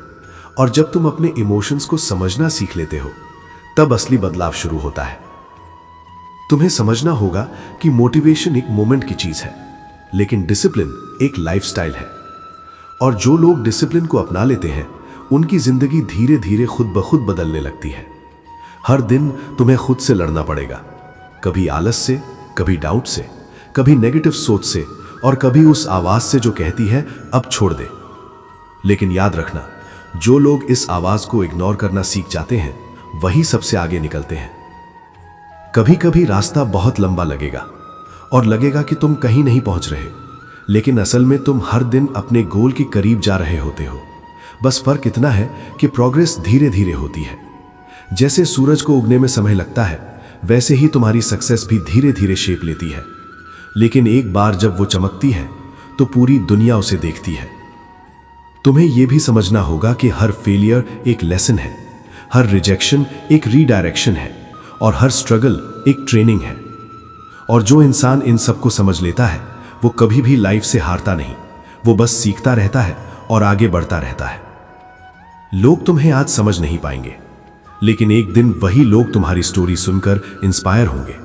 और जब तुम अपने इमोशंस को समझना सीख लेते हो, तब असली बदलाव शुरू होता है। तुम्हें समझना होगा कि मोटिवेशन एक मोमेंट की चीज है, लेकिन डिसिप्लिन एक लाइफस्टाइल है। और जो लोग डिसिप्लिन को अपना लेते हैं उनकी जिंदगी धीरे धीरे खुद ब खुद बदलने लगती है। हर दिन तुम्हें खुद से लड़ना पड़ेगा, कभी आलस से, कभी डाउट से, कभी नेगेटिव सोच से, और कभी उस आवाज से जो कहती है अब छोड़ दे। लेकिन याद रखना, जो लोग इस आवाज को इग्नोर करना सीख जाते हैं वही सबसे आगे निकलते हैं। कभी कभी रास्ता बहुत लंबा लगेगा और लगेगा कि तुम कहीं नहीं पहुंच रहे, लेकिन असल में तुम हर दिन अपने गोल के करीब जा रहे होते हो। बस फर्क इतना है कि प्रोग्रेस धीरे धीरे होती है। जैसे सूरज को उगने में समय लगता है, वैसे ही तुम्हारी सक्सेस भी धीरे धीरे शेप लेती है। लेकिन एक बार जब वो चमकती है तो पूरी दुनिया उसे देखती है। तुम्हें यह भी समझना होगा कि हर फेलियर एक लेसन है, हर रिजेक्शन एक रीडायरेक्शन है और हर स्ट्रगल एक ट्रेनिंग है। और जो इंसान इन सबको समझ लेता है वो कभी भी लाइफ से हारता नहीं, वो बस सीखता रहता है और आगे बढ़ता रहता है। लोग तुम्हें आज समझ नहीं पाएंगे, लेकिन एक दिन वही लोग तुम्हारी स्टोरी सुनकर इंस्पायर होंगे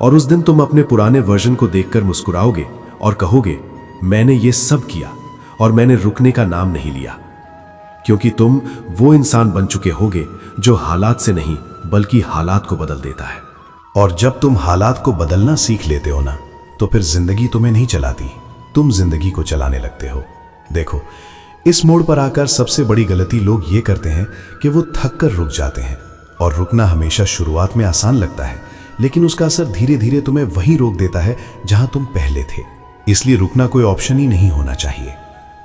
और उस दिन तुम अपने पुराने वर्जन को देखकर मुस्कुराओगे और कहोगे, मैंने ये सब किया और मैंने रुकने का नाम नहीं लिया। क्योंकि तुम वो इंसान बन चुके होगे जो हालात से नहीं बल्कि हालात को बदल देता है। और जब तुम हालात को बदलना सीख लेते हो ना, तो फिर जिंदगी तुम्हें नहीं चलाती, तुम जिंदगी को चलाने लगते हो। देखो, इस मोड़ पर आकर सबसे बड़ी गलती लोग ये करते हैं कि वो थक कर रुक जाते हैं। और रुकना हमेशा शुरुआत में आसान लगता है, लेकिन उसका असर धीरे धीरे तुम्हें वहीं रोक देता है जहां तुम पहले थे। इसलिए रुकना कोई ऑप्शन ही नहीं होना चाहिए।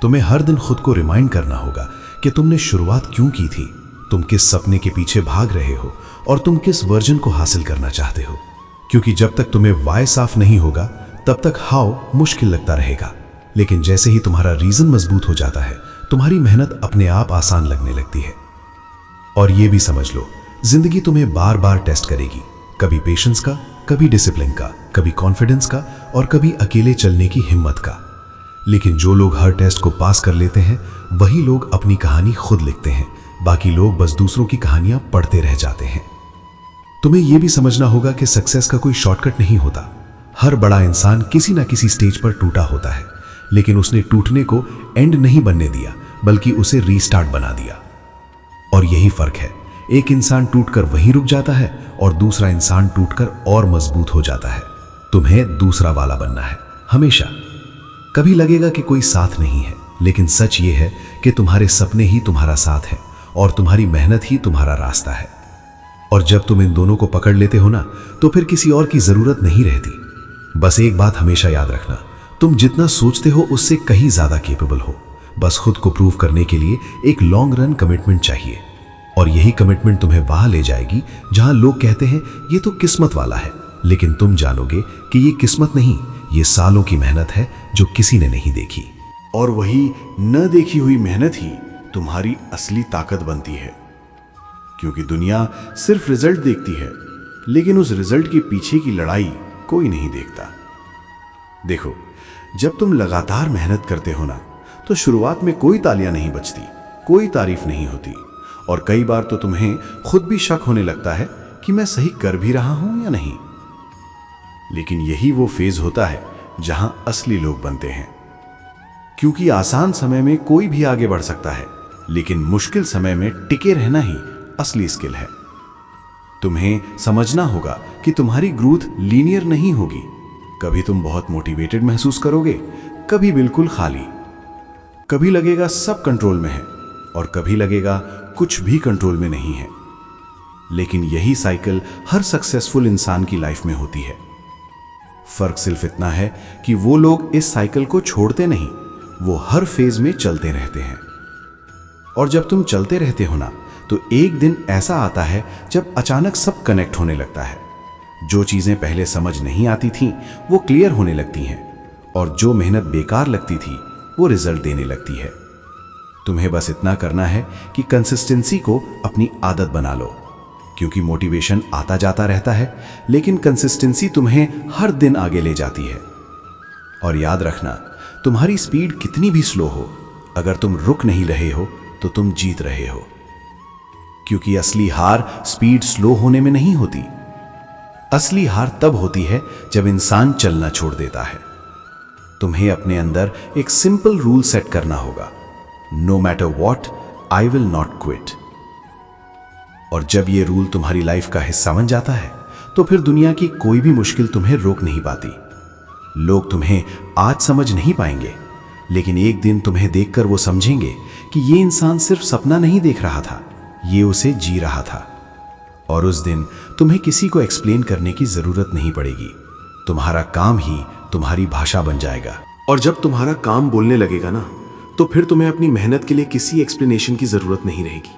तुम्हें हर दिन खुद को रिमाइंड करना होगा कि तुमने शुरुआत क्यों की थी, तुम किस सपने के पीछे भाग रहे हो और तुम किस वर्जन को हासिल करना चाहते हो। क्योंकि जब तक तुम्हें वाई साफ नहीं होगा तब तक हाउ मुश्किल लगता रहेगा। लेकिन जैसे ही तुम्हारा रीजन मजबूत हो जाता है, तुम्हारी मेहनत अपने आप आसान लगने लगती है। और ये भी समझ लो, जिंदगी तुम्हें बार बार टेस्ट करेगी, कभी पेशेंस का, कभी डिसिप्लिन का, कभी कॉन्फिडेंस का और कभी अकेले चलने की हिम्मत का। लेकिन जो लोग हर टेस्ट को पास कर लेते हैं वही लोग अपनी कहानी खुद लिखते हैं, बाकी लोग बस दूसरों की कहानियां पढ़ते रह जाते हैं। तुम्हें यह भी समझना होगा कि सक्सेस का कोई शॉर्टकट नहीं होता। हर बड़ा इंसान किसी ना किसी स्टेज पर टूटा होता है, लेकिन उसने टूटने को एंड नहीं बनने दिया बल्कि उसे रीस्टार्ट बना दिया। और यही फर्क है, एक इंसान टूटकर वहीं रुक जाता है और दूसरा इंसान टूटकर और मजबूत हो जाता है। तुम्हें दूसरा वाला बनना है हमेशा। कभी लगेगा कि कोई साथ नहीं है, लेकिन सच ये है कि तुम्हारे सपने ही तुम्हारा साथ है और तुम्हारी मेहनत ही तुम्हारा रास्ता है। और जब तुम इन दोनों को पकड़ लेते हो ना, तो फिर किसी और की जरूरत नहीं रहती। बस एक बात हमेशा याद रखना, तुम जितना सोचते हो उससे कहीं ज्यादा केपेबल हो। बस खुद को प्रूव करने के लिए एक लॉन्ग रन कमिटमेंट चाहिए। और यही कमिटमेंट तुम्हें वहां ले जाएगी जहां लोग कहते हैं ये तो किस्मत वाला है, लेकिन तुम जानोगे कि ये किस्मत नहीं, ये सालों की मेहनत है जो किसी ने नहीं देखी। और वही न देखी हुई मेहनत ही तुम्हारी असली ताकत बनती है। क्योंकि दुनिया सिर्फ रिजल्ट देखती है, लेकिन उस रिजल्ट के पीछे की लड़ाई कोई नहीं देखता। देखो, जब तुम लगातार मेहनत करते हो ना, तो शुरुआत में कोई तालियां नहीं बजती, कोई तारीफ नहीं होती और कई बार तो तुम्हें खुद भी शक होने लगता है कि मैं सही कर भी रहा हूं या नहीं। लेकिन यही वो फेज होता है जहां असली लोग बनते हैं। क्योंकि आसान समय में कोई भी आगे बढ़ सकता है, लेकिन मुश्किल समय में टिके रहना ही असली स्किल है। तुम्हें समझना होगा कि तुम्हारी ग्रोथ लीनियर नहीं होगी। कभी तुम बहुत मोटिवेटेड महसूस करोगे, कभी बिल्कुल खाली। कभी लगेगा सब कंट्रोल में है और कभी लगेगा कुछ भी कंट्रोल में नहीं है। लेकिन यही साइकिल हर सक्सेसफुल इंसान की लाइफ में होती है। फर्क सिर्फ इतना है कि वो लोग इस साइकिल को छोड़ते नहीं, वो हर फेज में चलते रहते हैं। और जब तुम चलते रहते हो ना, तो एक दिन ऐसा आता है जब अचानक सब कनेक्ट होने लगता है। जो चीजें पहले समझ नहीं आती थीं, वो क्लियर होने लगती हैं और जो मेहनत बेकार लगती थी वो रिजल्ट देने लगती है। तुम्हें बस इतना करना है कि कंसिस्टेंसी को अपनी आदत बना लो। क्योंकि मोटिवेशन आता जाता रहता है, लेकिन कंसिस्टेंसी तुम्हें हर दिन आगे ले जाती है। और याद रखना, तुम्हारी स्पीड कितनी भी स्लो हो, अगर तुम रुक नहीं रहे हो तो तुम जीत रहे हो। क्योंकि असली हार स्पीड स्लो होने में नहीं होती। असली हार तब होती है जब इंसान चलना छोड़ देता है। तुम्हें अपने अंदर एक सिंपल रूल सेट करना होगा, no matter what, I will not quit. और जब यह रूल तुम्हारी लाइफ का हिस्सा बन जाता है, तो फिर दुनिया की कोई भी मुश्किल तुम्हें रोक नहीं पाती। लोग तुम्हें आज समझ नहीं पाएंगे, लेकिन एक दिन तुम्हें देखकर वो समझेंगे कि ये इंसान सिर्फ सपना नहीं देख रहा था, ये उसे जी रहा था। और उस दिन तुम्हें किसी को एक्सप्लेन करने की जरूरत नहीं पड़ेगी। तुम्हारा काम ही तुम्हारी भाषा बन जाएगा। और जब तुम्हारा काम बोलने लगेगा ना, तो फिर तुम्हें अपनी मेहनत के लिए किसी एक्सप्लेनेशन की जरूरत नहीं रहेगी।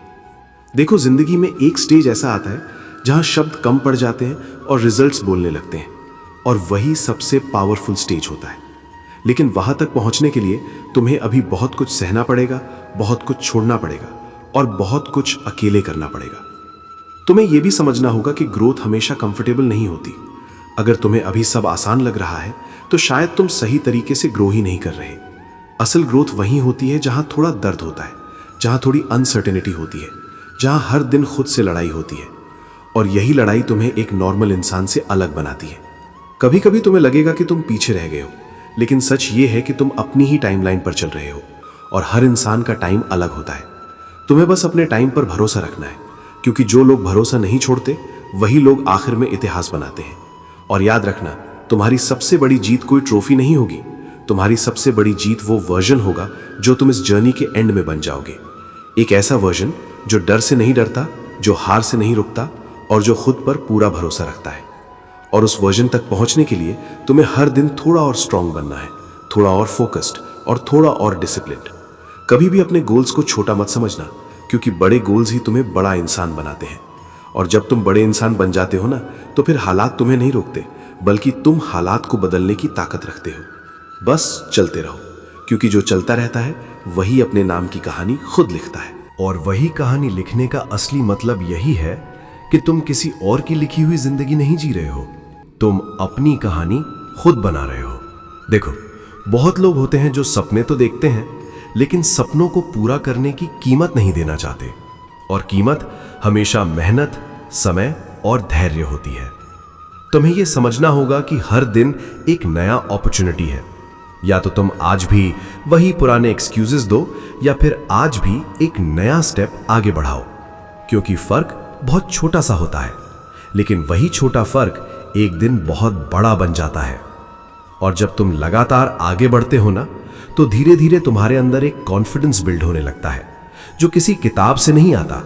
देखो, जिंदगी में एक स्टेज ऐसा आता है जहां शब्द कम पड़ जाते हैं और रिजल्ट्स बोलने लगते हैं, और वही सबसे पावरफुल स्टेज होता है। लेकिन वहां तक पहुंचने के लिए तुम्हें अभी बहुत कुछ सहना पड़ेगा, बहुत कुछ छोड़ना पड़ेगा और बहुत कुछ अकेले करना पड़ेगा। तुम्हें यह भी समझना होगा कि ग्रोथ हमेशा कंफर्टेबल नहीं होती। अगर तुम्हें अभी सब आसान लग रहा है तो शायद तुम सही तरीके से ग्रो ही नहीं कर रहे। असल ग्रोथ वहीं होती है जहां थोड़ा दर्द होता है, जहां थोड़ी अनसर्टेनिटी होती है, जहां हर दिन खुद से लड़ाई होती है। और यही लड़ाई तुम्हें एक नॉर्मल इंसान से अलग बनाती है। कभी कभी तुम्हें लगेगा कि तुम पीछे रह गए हो, लेकिन सच ये है कि तुम अपनी ही टाइमलाइन पर चल रहे हो, और हर इंसान का टाइम अलग होता है। तुम्हें बस अपने टाइम पर भरोसा रखना है, क्योंकि जो लोग भरोसा नहीं छोड़ते वही लोग आखिर में इतिहास बनाते हैं। और याद रखना, तुम्हारी सबसे बड़ी जीत कोई ट्रॉफी नहीं होगी। तुम्हारी सबसे बड़ी जीत वो वर्जन होगा जो तुम इस जर्नी के एंड में बन जाओगे। एक ऐसा वर्जन जो डर से नहीं डरता, जो हार से नहीं रुकता और जो खुद पर पूरा भरोसा रखता है। और उस वर्जन तक पहुंचने के लिए तुम्हें हर दिन थोड़ा और स्ट्रांग बनना है, थोड़ा और फोकस्ड और थोड़ा और डिसिप्लिन्ड। कभी भी अपने गोल्स को छोटा मत समझना, क्योंकि बड़े गोल्स ही तुम्हें बड़ा इंसान बनाते हैं। और जब तुम बड़े इंसान बन जाते हो ना, तो फिर हालात तुम्हें नहीं रोकते, बल्कि तुम हालात को बदलने की ताकत रखते हो। बस चलते रहो, क्योंकि जो चलता रहता है वही अपने नाम की कहानी खुद लिखता है। और वही कहानी लिखने का असली मतलब यही है कि तुम किसी और की लिखी हुई जिंदगी नहीं जी रहे हो, तुम अपनी कहानी खुद बना रहे हो। देखो, बहुत लोग होते हैं जो सपने तो देखते हैं, लेकिन सपनों को पूरा करने की कीमत नहीं देना चाहते। और कीमत हमेशा मेहनत, समय और धैर्य होती है। तुम्हें यह समझना होगा कि हर दिन एक नया अपॉर्चुनिटी है। या तो तुम आज भी वही पुराने एक्सक्यूजेस दो, या फिर आज भी एक नया स्टेप आगे बढ़ाओ। क्योंकि फर्क बहुत छोटा सा होता है, लेकिन वही छोटा फर्क एक दिन बहुत बड़ा बन जाता है। और जब तुम लगातार आगे बढ़ते हो ना, तो धीरे धीरे तुम्हारे अंदर एक कॉन्फिडेंस बिल्ड होने लगता है, जो किसी किताब से नहीं आता,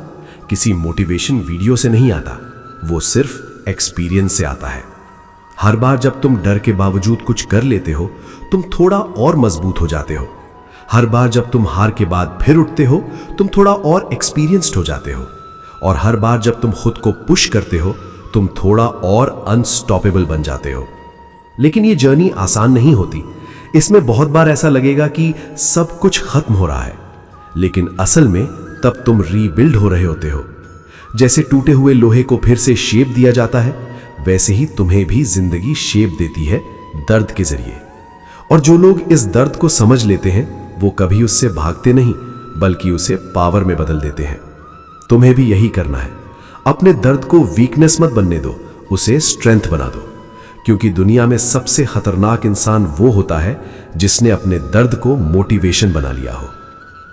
किसी मोटिवेशन वीडियो से नहीं आता, वो सिर्फ एक्सपीरियंस से आता है। हर बार जब तुम डर के बावजूद कुछ कर लेते हो, तुम थोड़ा और मजबूत हो जाते हो। हर बार जब तुम हार के बाद फिर उठते हो, तुम थोड़ा और एक्सपीरियंस्ड हो जाते हो। और हर बार जब तुम खुद को पुश करते हो, तुम थोड़ा और अनस्टॉपेबल बन जाते हो। लेकिन ये जर्नी आसान नहीं होती। इसमें बहुत बार ऐसा लगेगा कि सब कुछ खत्म हो रहा है, लेकिन असल में तब तुम रीबिल्ड हो रहे होते हो। जैसे टूटे हुए लोहे को फिर से शेप दिया जाता है, वैसे ही तुम्हें भी जिंदगी शेप देती है दर्द के जरिए। और जो लोग इस दर्द को समझ लेते हैं, वो कभी उससे भागते नहीं, बल्कि उसे पावर में बदल देते हैं। तुम्हें भी यही करना है। अपने दर्द को वीकनेस मत बनने दो, उसे स्ट्रेंथ बना दो। क्योंकि दुनिया में सबसे खतरनाक इंसान वो होता है जिसने अपने दर्द को मोटिवेशन बना लिया हो।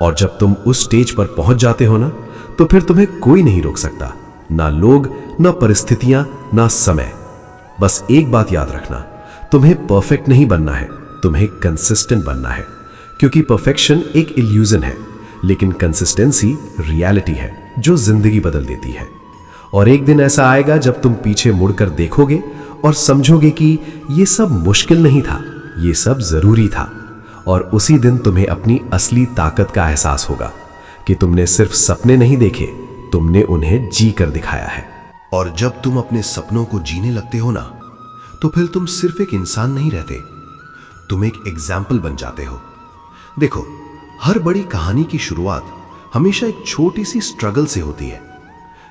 और जब तुम उस स्टेज पर पहुंच जाते हो ना, तो फिर तुम्हें कोई नहीं रोक सकता, ना लोग, ना परिस्थितियां, ना समय। बस एक बात याद रखना, तुम्हें परफेक्ट नहीं बनना है, तुम्हें कंसिस्टेंट बनना है। क्योंकि परफेक्शन एक इल्यूजन है, लेकिन कंसिस्टेंसी रियलिटी है जो जिंदगी बदल देती है। और एक दिन ऐसा आएगा जब तुम पीछे मुड़कर देखोगे और समझोगे कि ये सब मुश्किल नहीं था, ये सब जरूरी था। और उसी दिन तुम्हें अपनी असली ताकत का एहसास होगा कि तुमने सिर्फ सपने नहीं देखे, तुमने उन्हें जी कर दिखाया है। और जब तुम अपने सपनों को जीने लगते हो ना, तो फिर तुम सिर्फ एक इंसान नहीं रहते, तुम एक एग्जाम्पल बन जाते हो। देखो, हर बड़ी कहानी की शुरुआत हमेशा एक छोटी सी स्ट्रगल से होती है,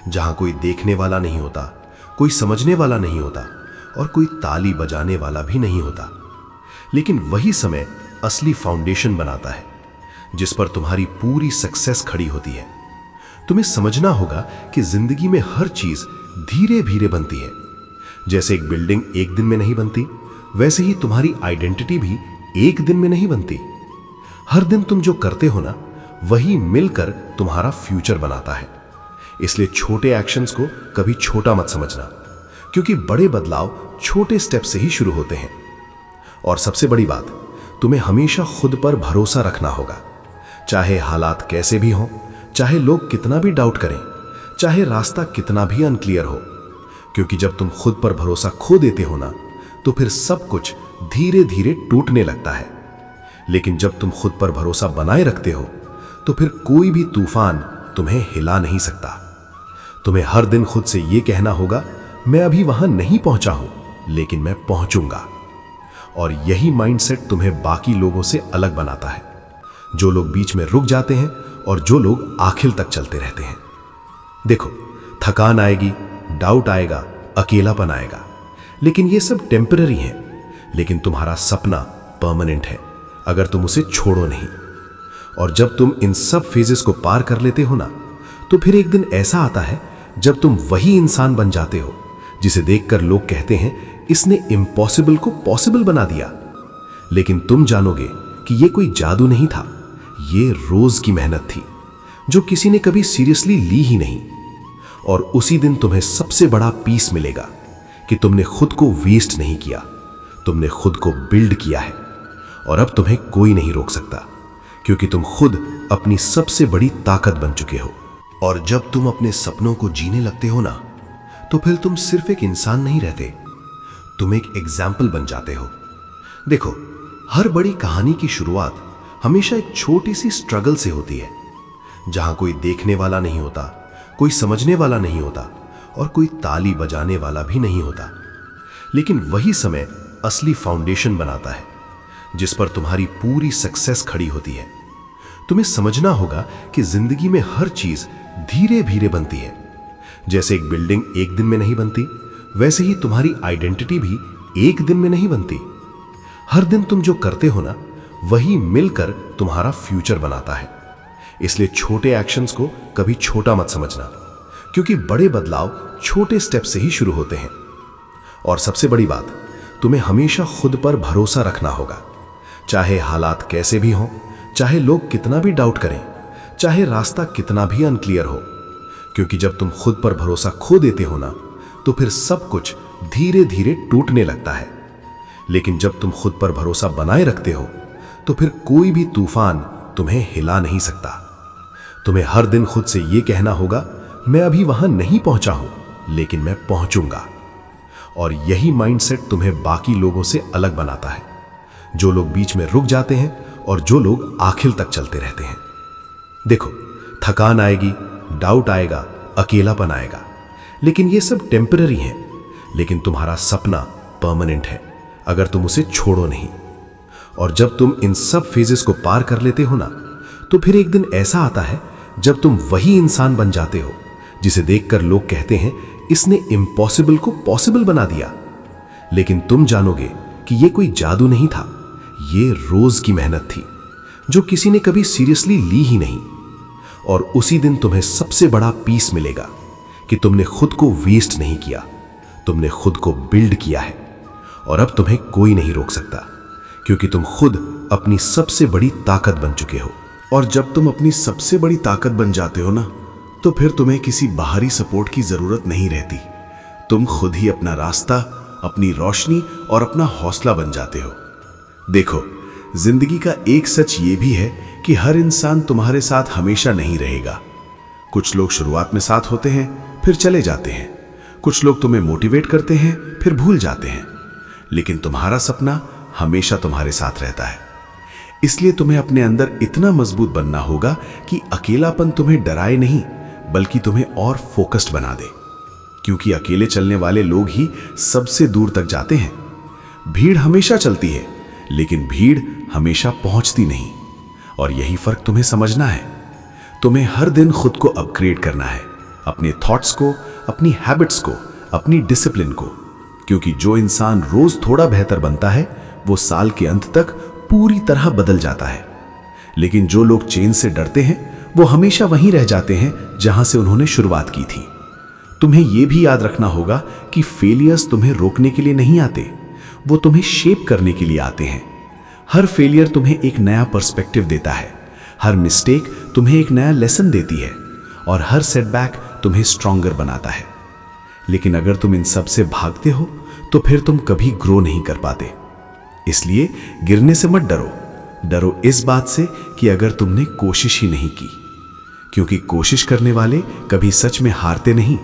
जहां कोई देखने वाला नहीं होता, कोई समझने वाला नहीं होता और कोई ताली बजाने वाला भी नहीं होता। लेकिन वही समय असली फाउंडेशन बनाता है, जिस पर तुम्हारी पूरी सक्सेस खड़ी होती है। तुम्हें समझना होगा कि जिंदगी में हर चीज धीरे धीरे बनती है। जैसे एक बिल्डिंग एक दिन में नहीं बनती, वैसे ही तुम्हारी आइडेंटिटी भी एक दिन में नहीं बनती। हर दिन तुम जो करते हो ना, वही मिलकर तुम्हारा फ्यूचर बनाता है। इसलिए छोटे एक्शंस को कभी छोटा मत समझना, क्योंकि बड़े बदलाव छोटे स्टेप से ही शुरू होते हैं। और सबसे बड़ी बात, तुम्हें हमेशा खुद पर भरोसा रखना होगा। चाहे हालात कैसे भी हों, चाहे लोग कितना भी डाउट करें, चाहे रास्ता कितना भी अनक्लियर हो, क्योंकि जब तुम खुद पर भरोसा खो देते हो ना, तो फिर सब कुछ धीरे धीरे टूटने लगता है। लेकिन जब तुम खुद पर भरोसा बनाए रखते हो, तो फिर कोई भी तूफान तुम्हें हिला नहीं सकता। तुम्हें हर दिन खुद से यह कहना होगा, मैं अभी वहां नहीं पहुंचा हूं, लेकिन मैं पहुंचूंगा। और यही माइंडसेट तुम्हें बाकी लोगों से अलग बनाता है, जो लोग बीच में रुक जाते हैं और जो लोग आखिर तक चलते रहते हैं। देखो, थकान आएगी, डाउट आएगा, अकेलापन आएगा, लेकिन ये सब टेम्पररी है। लेकिन तुम्हारा सपना परमानेंट है अगर तुम उसे छोड़ो नहीं। और जब तुम इन सब फेजेस को पार कर लेते हो ना, तो फिर एक दिन ऐसा आता है जब तुम वही इंसान बन जाते हो जिसे देखकर लोग कहते हैं, इसने इम्पॉसिबल को पॉसिबल बना दिया। लेकिन तुम जानोगे कि यह कोई जादू नहीं था, ये रोज की मेहनत थी जो किसी ने कभी सीरियसली ली ही नहीं। और उसी दिन तुम्हें सबसे बड़ा पीस मिलेगा कि तुमने खुद को वेस्ट नहीं किया, तुमने खुद को बिल्ड किया है। और अब तुम्हें कोई नहीं रोक सकता, क्योंकि तुम खुद अपनी सबसे बड़ी ताकत बन चुके हो। और जब तुम अपने सपनों को जीने लगते हो ना, तो फिर तुम सिर्फ एक इंसान नहीं रहते, तुम एक एग्जाम्पल बन जाते हो। देखो, हर बड़ी कहानी की शुरुआत हमेशा एक छोटी सी स्ट्रगल से होती है, जहां कोई देखने वाला नहीं होता, कोई समझने वाला नहीं होता और कोई ताली बजाने वाला भी नहीं होता। लेकिन वही समय असली फाउंडेशन बनाता है, जिस पर तुम्हारी पूरी सक्सेस खड़ी होती है। तुम्हें समझना होगा कि जिंदगी में हर चीज धीरे धीरे बनती है। जैसे एक बिल्डिंग एक दिन में नहीं बनती, वैसे ही तुम्हारी आइडेंटिटी भी एक दिन में नहीं बनती। हर दिन तुम जो करते हो ना, वही मिलकर तुम्हारा फ्यूचर बनाता है। इसलिए छोटे एक्शंस को कभी छोटा मत समझना, क्योंकि बड़े बदलाव छोटे स्टेप से ही शुरू होते हैं। और सबसे बड़ी बात, तुम्हें हमेशा खुद पर भरोसा रखना होगा। चाहे हालात कैसे भी हों, चाहे लोग कितना भी डाउट करें, चाहे रास्ता कितना भी अनक्लियर हो, क्योंकि जब तुम खुद पर भरोसा खो देते हो ना, तो फिर सब कुछ धीरे धीरे टूटने लगता है। लेकिन जब तुम खुद पर भरोसा बनाए रखते हो, तो फिर कोई भी तूफान तुम्हें हिला नहीं सकता। तुम्हें हर दिन खुद से यह कहना होगा, मैं अभी वहां नहीं पहुंचा हूं, लेकिन मैं पहुंचूंगा। और यही माइंडसेट तुम्हें बाकी लोगों से अलग बनाता है, जो लोग बीच में रुक जाते हैं और जो लोग आखिर तक चलते रहते हैं। देखो, थकान आएगी, डाउट आएगा, अकेलापन आएगा, लेकिन ये सब टेम्पररी है। लेकिन तुम्हारा सपना परमानेंट है अगर तुम उसे छोड़ो नहीं। और जब तुम इन सब फेजेस को पार कर लेते हो ना, तो फिर एक दिन ऐसा आता है जब तुम वही इंसान बन जाते हो जिसे देखकर लोग कहते हैं, इसने इम्पॉसिबल को पॉसिबल बना दिया। लेकिन तुम जानोगे कि यह कोई जादू नहीं था, ये रोज की मेहनत थी जो किसी ने कभी सीरियसली ली ही नहीं। और उसी दिन तुम्हें सबसे बड़ा पीस मिलेगा कि तुमने खुद को वेस्ट नहीं किया, तुमने खुद को बिल्ड किया है। और अब तुम्हें कोई नहीं रोक सकता, क्योंकि तुम खुद अपनी सबसे बड़ी ताकत बन चुके हो। और जब तुम अपनी सबसे बड़ी ताकत बन जाते हो ना, तो फिर तुम्हें किसी बाहरी सपोर्ट की जरूरत नहीं रहती। तुम खुद ही अपना रास्ता, अपनी रोशनी और अपना हौसला बन जाते हो। देखो, जिंदगी का एक सच ये भी है कि हर इंसान तुम्हारे साथ हमेशा नहीं रहेगा। कुछ लोग शुरुआत में साथ होते हैं, फिर चले जाते हैं। कुछ लोग तुम्हें मोटिवेट करते हैं, फिर भूल जाते हैं। लेकिन तुम्हारा सपना हमेशा तुम्हारे साथ रहता है। इसलिए तुम्हें अपने अंदर इतना मजबूत बनना होगा कि अकेलापन तुम्हें डराए नहीं, बल्कि तुम्हें और फोकस्ड बना दे। क्योंकि अकेले चलने वाले लोग ही सबसे दूर तक जाते हैं। भीड़ हमेशा चलती है, लेकिन भीड़ हमेशा पहुंचती नहीं। और यही फर्क तुम्हें समझना है। तुम्हें हर दिन खुद को अपग्रेड करना है, अपने थॉट्स को, अपनी हैबिट्स को, अपनी डिसिप्लिन को। क्योंकि जो इंसान रोज थोड़ा बेहतर बनता है, वो साल के अंत तक पूरी तरह बदल जाता है। लेकिन जो लोग चेंज से डरते हैं, वो हमेशा वहीं रह जाते हैं जहां से उन्होंने शुरुआत की थी। तुम्हें यह भी याद रखना होगा कि फेलियर्स तुम्हें रोकने के लिए नहीं आते, वो तुम्हें शेप करने के लिए आते हैं। हर फेलियर तुम्हें एक नया पर्सपेक्टिव देता है, हर मिस्टेक तुम्हें एक नया लेसन देती है, और हर सेटबैक तुम्हें स्ट्रॉन्गर बनाता है। लेकिन अगर तुम इन सब से भागते हो, तो फिर तुम कभी ग्रो नहीं कर पाते। इसलिए गिरने से मत डरो। डरो इस बात से कि अगर तुमने कोशिश ही नहीं की, क्योंकि कोशिश करने वाले कभी सच में हारते नहीं,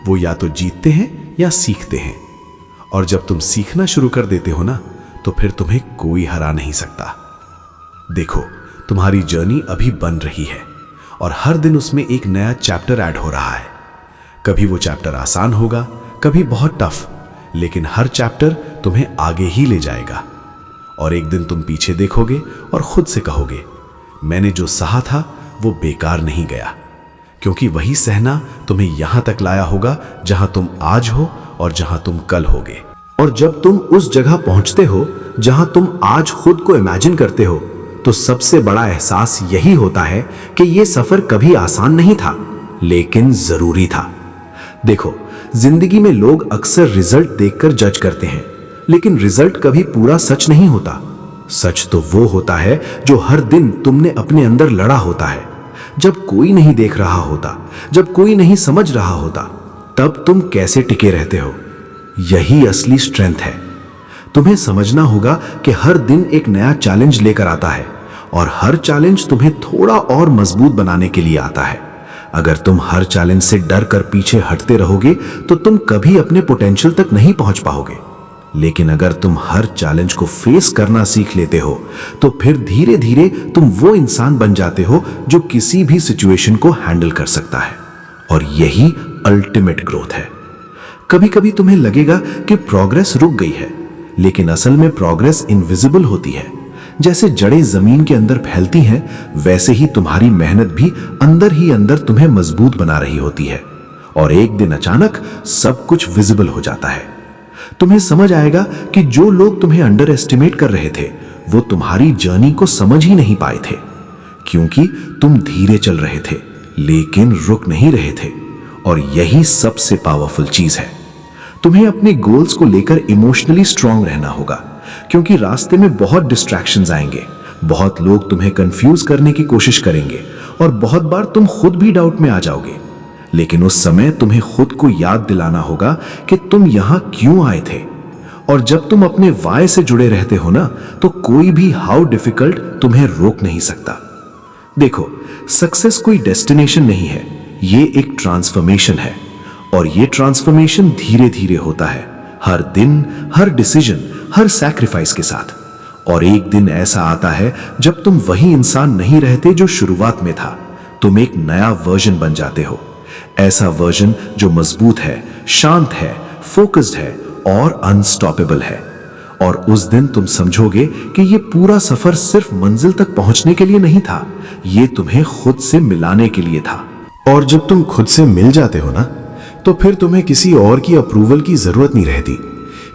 वो या तो जीतते हैं या सीखते हैं। और जब तुम सीखना शुरू कर देते हो ना, तो फिर तुम्हें कोई हरा नहीं सकता। देखो, तुम्हारी जर्नी अभी बन रही है और हर दिन उसमें एक नया चैप्टर ऐड हो रहा है। कभी वो चैप्टर आसान होगा, कभी बहुत टफ, लेकिन हर चैप्टर तुम्हें आगे ही ले जाएगा। और एक दिन तुम पीछे देखोगे और खुद से कहोगे, मैंने जो सहा था वो बेकार नहीं गया, क्योंकि वही सहना तुम्हें यहां तक लाया होगा जहां तुम आज हो और जहां तुम कल होगे। और जब तुम उस जगह पहुंचते हो जहां तुम आज खुद को इमेजिन करते हो, तो सबसे बड़ा एहसास यही होता है कि यह सफर कभी आसान नहीं था, लेकिन जरूरी था। देखो, जिंदगी में लोग अक्सर रिजल्ट देखकर जज करते हैं, लेकिन रिजल्ट कभी पूरा सच नहीं होता। सच तो वो होता है जो हर दिन तुमने अपने अंदर लड़ा होता है। जब कोई नहीं देख रहा होता, जब कोई नहीं समझ रहा होता, तब तुम कैसे टिके रहते हो। यही असली स्ट्रेंथ है। तुम्हें समझना होगा कि हर दिन एक नया चैलेंज लेकर आता है और हर चैलेंज तुम्हें थोड़ा और मजबूत बनाने के लिए आता है। अगर तुम हर चैलेंज से डर कर पीछे हटते रहोगे तो तुम कभी अपने पोटेंशियल तक नहीं पहुंच पाओगे। लेकिन अगर तुम हर चैलेंज को फेस करना सीख लेते हो, तो फिर धीरे धीरे तुम वो इंसान बन जाते हो जो किसी भी सिचुएशन को हैंडल कर सकता है। और यही अल्टीमेट ग्रोथ है। कभी कभी तुम्हें लगेगा कि प्रोग्रेस रुक गई है, लेकिन असल में प्रोग्रेस इनविजिबल होती है। जैसे जड़ें जमीन के अंदर फैलती हैं, वैसे ही तुम्हारी मेहनत भी अंदर ही अंदर तुम्हें मजबूत बना रही होती है। और एक दिन अचानक सब कुछ विजिबल हो जाता है। तुम्हें समझ आएगा कि जो लोग तुम्हें अंडर एस्टिमेट कर रहे थे, वो तुम्हारी जर्नी को समझ ही नहीं पाए थे, क्योंकि तुम धीरे चल रहे थे लेकिन रुक नहीं रहे थे। और यही सबसे पावरफुल चीज है। तुम्हें अपने गोल्स को लेकर इमोशनली स्ट्रांग रहना होगा, क्योंकि रास्ते में बहुत डिस्ट्रैक्शंस आएंगे, बहुत लोग तुम्हें कंफ्यूज करने की कोशिश करेंगे और बहुत बार तुम खुद भी डाउट में आ जाओगे। लेकिन उस समय तुम्हें खुद को याद दिलाना होगा कि तुम यहां क्यों आए थे। और जब तुम अपने वाय से जुड़े रहते हो ना, तो कोई भी हाउ डिफिकल्ट तुम्हें रोक नहीं सकता। देखो, सक्सेस कोई डेस्टिनेशन नहीं है, ये एक ट्रांसफॉर्मेशन है। और ये ट्रांसफॉर्मेशन धीरे धीरे होता है, हर दिन, हर डिसीजन, हर सैक्रिफाइस के साथ। और एक दिन ऐसा आता है जब तुम वही इंसान नहीं रहते जो शुरुआत में था। तुम एक नया वर्जन बन जाते हो, ऐसा वर्जन जो मजबूत है, शांत है, फोकस्ड है और अनस्टॉपेबल है। और उस दिन तुम समझोगे कि ये पूरा सफर सिर्फ मंजिल तक पहुंचने के लिए नहीं था, ये तुम्हें खुद से मिलाने के लिए था। और जब तुम खुद से मिल जाते हो ना, तो फिर तुम्हें किसी और की अप्रूवल की जरूरत नहीं रहती,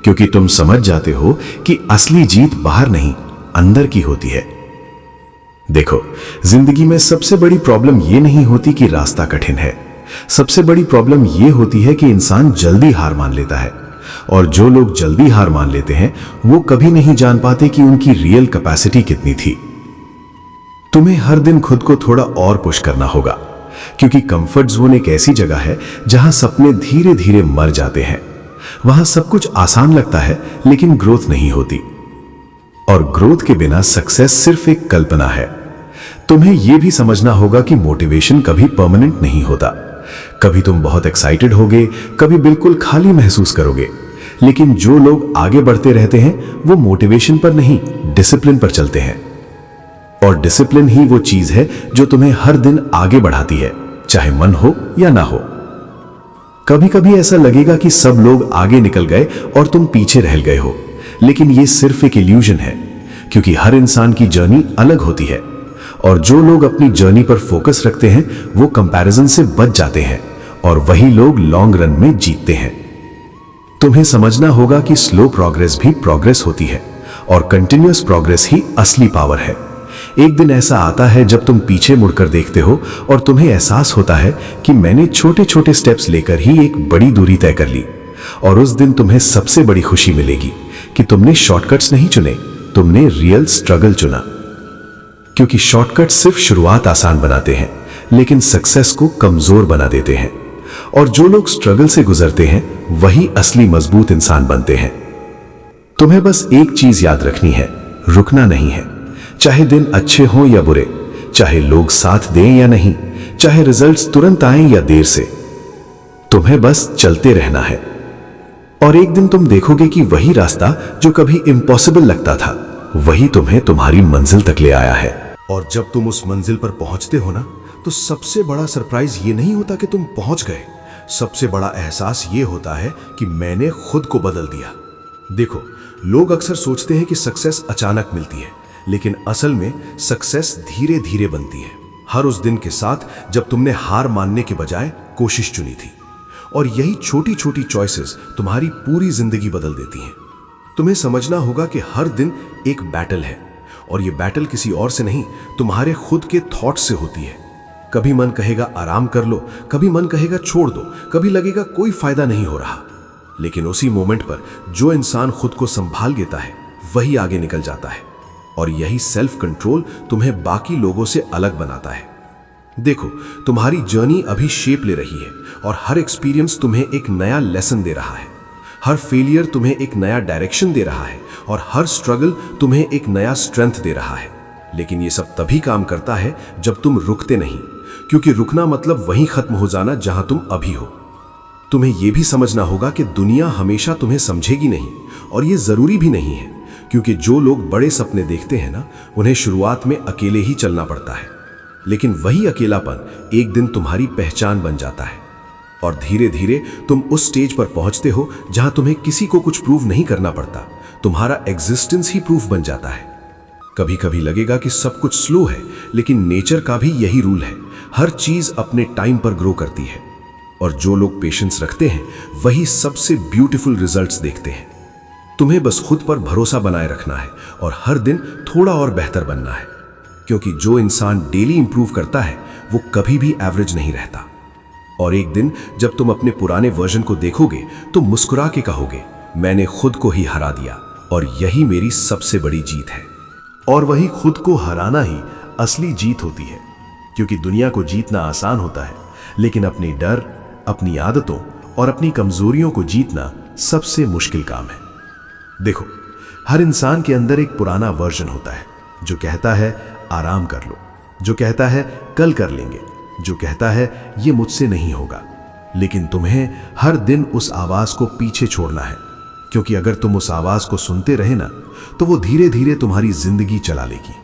क्योंकि तुम समझ जाते हो कि असली जीत बाहर नहीं, अंदर की होती है। देखो, जिंदगी में सबसे बड़ी प्रॉब्लम ये नहीं होती कि रास्ता कठिन है, सबसे बड़ी प्रॉब्लम ये होती है कि इंसान जल्दी हार मान लेता है। और जो लोग जल्दी हार मान लेते हैं, वो कभी नहीं जान पाते कि उनकी रियल कैपेसिटी कितनी थी। तुम्हें हर दिन खुद को थोड़ा और पुश करना होगा, क्योंकि कंफर्ट जोन एक ऐसी जगह है जहां सपने धीरे धीरे मर जाते हैं। वहां सब कुछ आसान लगता है, लेकिन ग्रोथ नहीं होती। और ग्रोथ के बिना सक्सेस सिर्फ एक कल्पना है। तुम्हें यह भी समझना होगा कि मोटिवेशन कभी परमानेंट नहीं होता। कभी तुम बहुत एक्साइटेड होगे, कभी बिल्कुल खाली महसूस करोगे। लेकिन जो लोग आगे बढ़ते रहते हैं, वो मोटिवेशन पर नहीं, डिसिप्लिन पर चलते हैं। और डिसिप्लिन ही वो चीज है जो तुम्हें हर दिन आगे बढ़ाती है, चाहे मन हो या ना हो। कभी कभी ऐसा लगेगा कि सब लोग आगे निकल गए और तुम पीछे रह गए हो, लेकिन ये सिर्फ एक इल्यूजन है, क्योंकि हर इंसान की जर्नी अलग होती है। और जो लोग अपनी जर्नी पर फोकस रखते हैं, वो कंपैरिजन से बच जाते हैं, और वही लोग लॉन्ग रन में जीतते हैं। तुम्हें समझना होगा कि स्लो प्रोग्रेस भी प्रोग्रेस होती है, और कंटिन्यूअस प्रोग्रेस ही असली पावर है। एक दिन ऐसा आता है जब तुम पीछे मुड़कर देखते हो और तुम्हें एहसास होता है कि मैंने छोटे छोटे स्टेप्स लेकर ही एक बड़ी दूरी तय कर ली। और उस दिन तुम्हें सबसे बड़ी खुशी मिलेगी कि तुमने शॉर्टकट्स नहीं चुने, तुमने रियल स्ट्रगल चुना। क्योंकि शॉर्टकट सिर्फ शुरुआत आसान बनाते हैं, लेकिन सक्सेस को कमजोर बना देते हैं। और जो लोग स्ट्रगल से गुजरते हैं, वही असली मजबूत इंसान बनते हैं। तुम्हें बस एक चीज याद रखनी है, रुकना नहीं है। चाहे दिन अच्छे हों या बुरे, चाहे लोग साथ दें या नहीं, चाहे रिजल्ट्स तुरंत आएं या देर से, तुम्हें बस चलते रहना है। और एक दिन तुम देखोगे कि वही रास्ता जो कभी इम्पॉसिबल लगता था, वही तुम्हें तुम्हारी मंजिल तक ले आया है। और जब तुम उस मंजिल पर पहुंचते हो ना, तो सबसे बड़ा सरप्राइज ये नहीं होता कि तुम पहुंच गए। सबसे बड़ा एहसास ये होता है कि मैंने खुद को बदल दिया। देखो, लोग अक्सर सोचते हैं कि सक्सेस अचानक मिलती है, लेकिन असल में सक्सेस धीरे धीरे बनती है। हर उस दिन के साथ जब तुमने हार मानने के बजाय कोशिश चुनी थी। और यही छोटी छोटी चॉइसेस तुम्हारी पूरी जिंदगी बदल देती हैं। तुम्हें समझना होगा कि हर दिन एक बैटल है, और ये बैटल किसी और से नहीं, तुम्हारे खुद के थॉट्स से होती है। कभी मन कहेगा आराम कर लो, कभी मन कहेगा छोड़ दो, कभी लगेगा कोई फायदा नहीं हो रहा। लेकिन उसी मोमेंट पर जो इंसान खुद को संभाल लेता है, वही आगे निकल जाता है। और यही सेल्फ कंट्रोल तुम्हें बाकी लोगों से अलग बनाता है। देखो, तुम्हारी जर्नी अभी शेप ले रही है, और हर एक्सपीरियंस तुम्हें एक नया लेसन दे रहा है। हर फेलियर तुम्हें एक नया डायरेक्शन दे रहा है, और हर स्ट्रगल तुम्हें एक नया स्ट्रेंथ दे रहा है। लेकिन ये सब तभी काम करता है जब तुम रुकते नहीं, क्योंकि रुकना मतलब वहीं खत्म हो जाना जहां तुम अभी हो। तुम्हें यह भी समझना होगा कि दुनिया हमेशा तुम्हें समझेगी नहीं, और ये जरूरी भी नहीं है, क्योंकि जो लोग बड़े सपने देखते हैं ना, उन्हें शुरुआत में अकेले ही चलना पड़ता है। लेकिन वही अकेलापन एक दिन तुम्हारी पहचान बन जाता है, और धीरे धीरे तुम उस स्टेज पर पहुंचते हो जहां तुम्हें किसी को कुछ प्रूव नहीं करना पड़ता। तुम्हारा एग्जिस्टेंस ही प्रूफ बन जाता है। कभी कभी लगेगा कि सब कुछ स्लो है, लेकिन नेचर का भी यही रूल है, हर चीज अपने टाइम पर ग्रो करती है। और जो लोग पेशेंस रखते हैं, वही सबसे ब्यूटीफुल रिजल्ट्स देखते हैं। तुम्हें बस खुद पर भरोसा बनाए रखना है, और हर दिन थोड़ा और बेहतर बनना है, क्योंकि जो इंसान डेली इंप्रूव करता है, वो कभी भी एवरेज नहीं रहता। और एक दिन जब तुम अपने पुराने वर्जन को देखोगे, तो मुस्कुरा के कहोगे, मैंने खुद को ही हरा दिया, और यही मेरी सबसे बड़ी जीत है। और वही खुद को हराना ही असली जीत होती है, क्योंकि दुनिया को जीतना आसान होता है, लेकिन अपनी डर, अपनी आदतों और अपनी कमजोरियों को जीतना सबसे मुश्किल काम है। देखो, हर इंसान के अंदर एक पुराना वर्जन होता है, जो कहता है आराम कर लो, जो कहता है कल कर लेंगे, जो कहता है ये मुझसे नहीं होगा। लेकिन तुम्हें हर दिन उस आवाज को पीछे छोड़ना है, क्योंकि अगर तुम उस आवाज को सुनते रहे ना, तो वो धीरे धीरे तुम्हारी जिंदगी चला लेगी।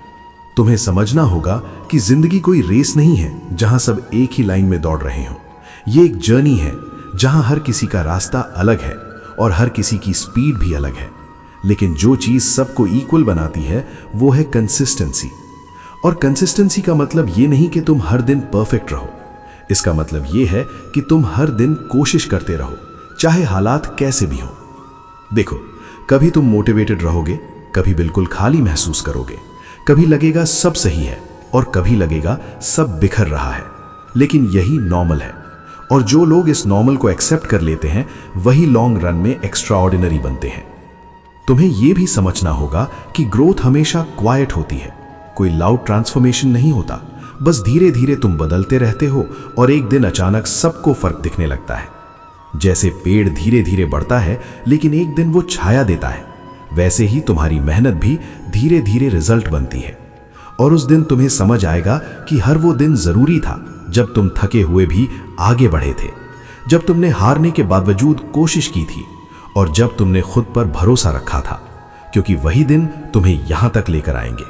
तुम्हें समझना होगा कि जिंदगी कोई रेस नहीं है जहां सब एक ही लाइन में दौड़ रहे हों। ये एक जर्नी है जहां हर किसी का रास्ता अलग है, और हर किसी की स्पीड भी अलग है। लेकिन जो चीज सबको इक्वल बनाती है, वो है कंसिस्टेंसी। और कंसिस्टेंसी का मतलब ये नहीं कि तुम हर दिन परफेक्ट रहो। इसका मतलब ये है कि तुम हर दिन कोशिश करते रहो, चाहे हालात कैसे भी हों। देखो, कभी तुम मोटिवेटेड रहोगे, कभी बिल्कुल खाली महसूस करोगे, कभी लगेगा सब सही है, और कभी लगेगा सब बिखर रहा है। लेकिन यही नॉर्मल है, और जो लोग इस नॉर्मल को एक्सेप्ट कर लेते हैं, वही लॉन्ग रन में एक्स्ट्राऑर्डिनरी बनते हैं। तुम्हें यह भी समझना होगा कि ग्रोथ हमेशा क्वाइट होती है, कोई लाउड ट्रांसफॉर्मेशन नहीं होता। बस धीरे धीरे तुम बदलते रहते हो, और एक दिन अचानक सबको फर्क दिखने लगता है। जैसे पेड़ धीरे धीरे बढ़ता है, लेकिन एक दिन वो छाया देता है, वैसे ही तुम्हारी मेहनत भी धीरे धीरे रिजल्ट बनती है। और उस दिन तुम्हें समझ आएगा कि हर वो दिन जरूरी था जब तुम थके हुए भी आगे बढ़े थे, जब तुमने हारने के बावजूद कोशिश की थी, और जब तुमने खुद पर भरोसा रखा था, क्योंकि वही दिन तुम्हें यहां तक लेकर आएंगे।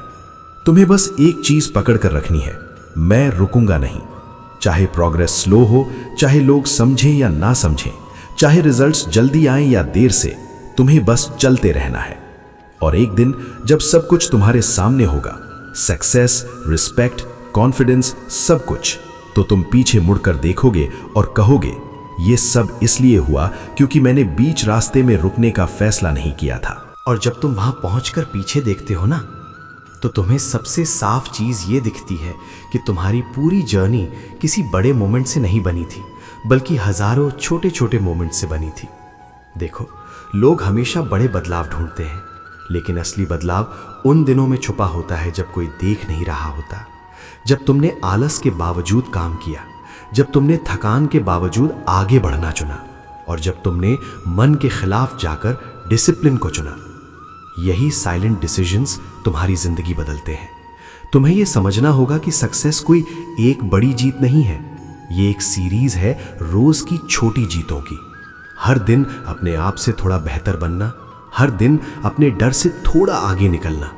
तुम्हें बस एक चीज पकड़ कर रखनी है, मैं रुकूंगा नहीं। चाहे प्रोग्रेस स्लो हो, चाहे लोग समझें या ना समझें, चाहे रिजल्ट्स जल्दी आएं या देर से, तुम्हें बस चलते रहना है। और एक दिन जब सब कुछ तुम्हारे सामने होगा, सक्सेस, रिस्पेक्ट, कॉन्फिडेंस, सब कुछ, तो तुम पीछे मुड़कर देखोगे और कहोगे, ये सब इसलिए हुआ क्योंकि मैंने बीच रास्ते में रुकने का फैसला नहीं किया था। और जब तुम वहां पहुंचकर पीछे देखते हो ना, तो तुम्हें सबसे साफ चीज ये दिखती है कि तुम्हारी पूरी जर्नी किसी बड़े मोमेंट से नहीं बनी थी, बल्कि हजारों छोटे छोटे मोमेंट से बनी थी। देखो, लोग हमेशा बड़े बदलाव ढूंढते हैं, लेकिन असली बदलाव उन दिनों में छुपा होता है जब कोई देख नहीं रहा होता, जब तुमने आलस के बावजूद काम किया, जब तुमने थकान के बावजूद आगे बढ़ना चुना, और जब तुमने मन के खिलाफ जाकर डिसिप्लिन को चुना। यही साइलेंट डिसीजंस तुम्हारी जिंदगी बदलते हैं। तुम्हें यह समझना होगा कि सक्सेस कोई एक बड़ी जीत नहीं है, ये एक सीरीज है रोज की छोटी जीतों की। हर दिन अपने आप से थोड़ा बेहतर बनना, हर दिन अपने डर से थोड़ा आगे निकलना,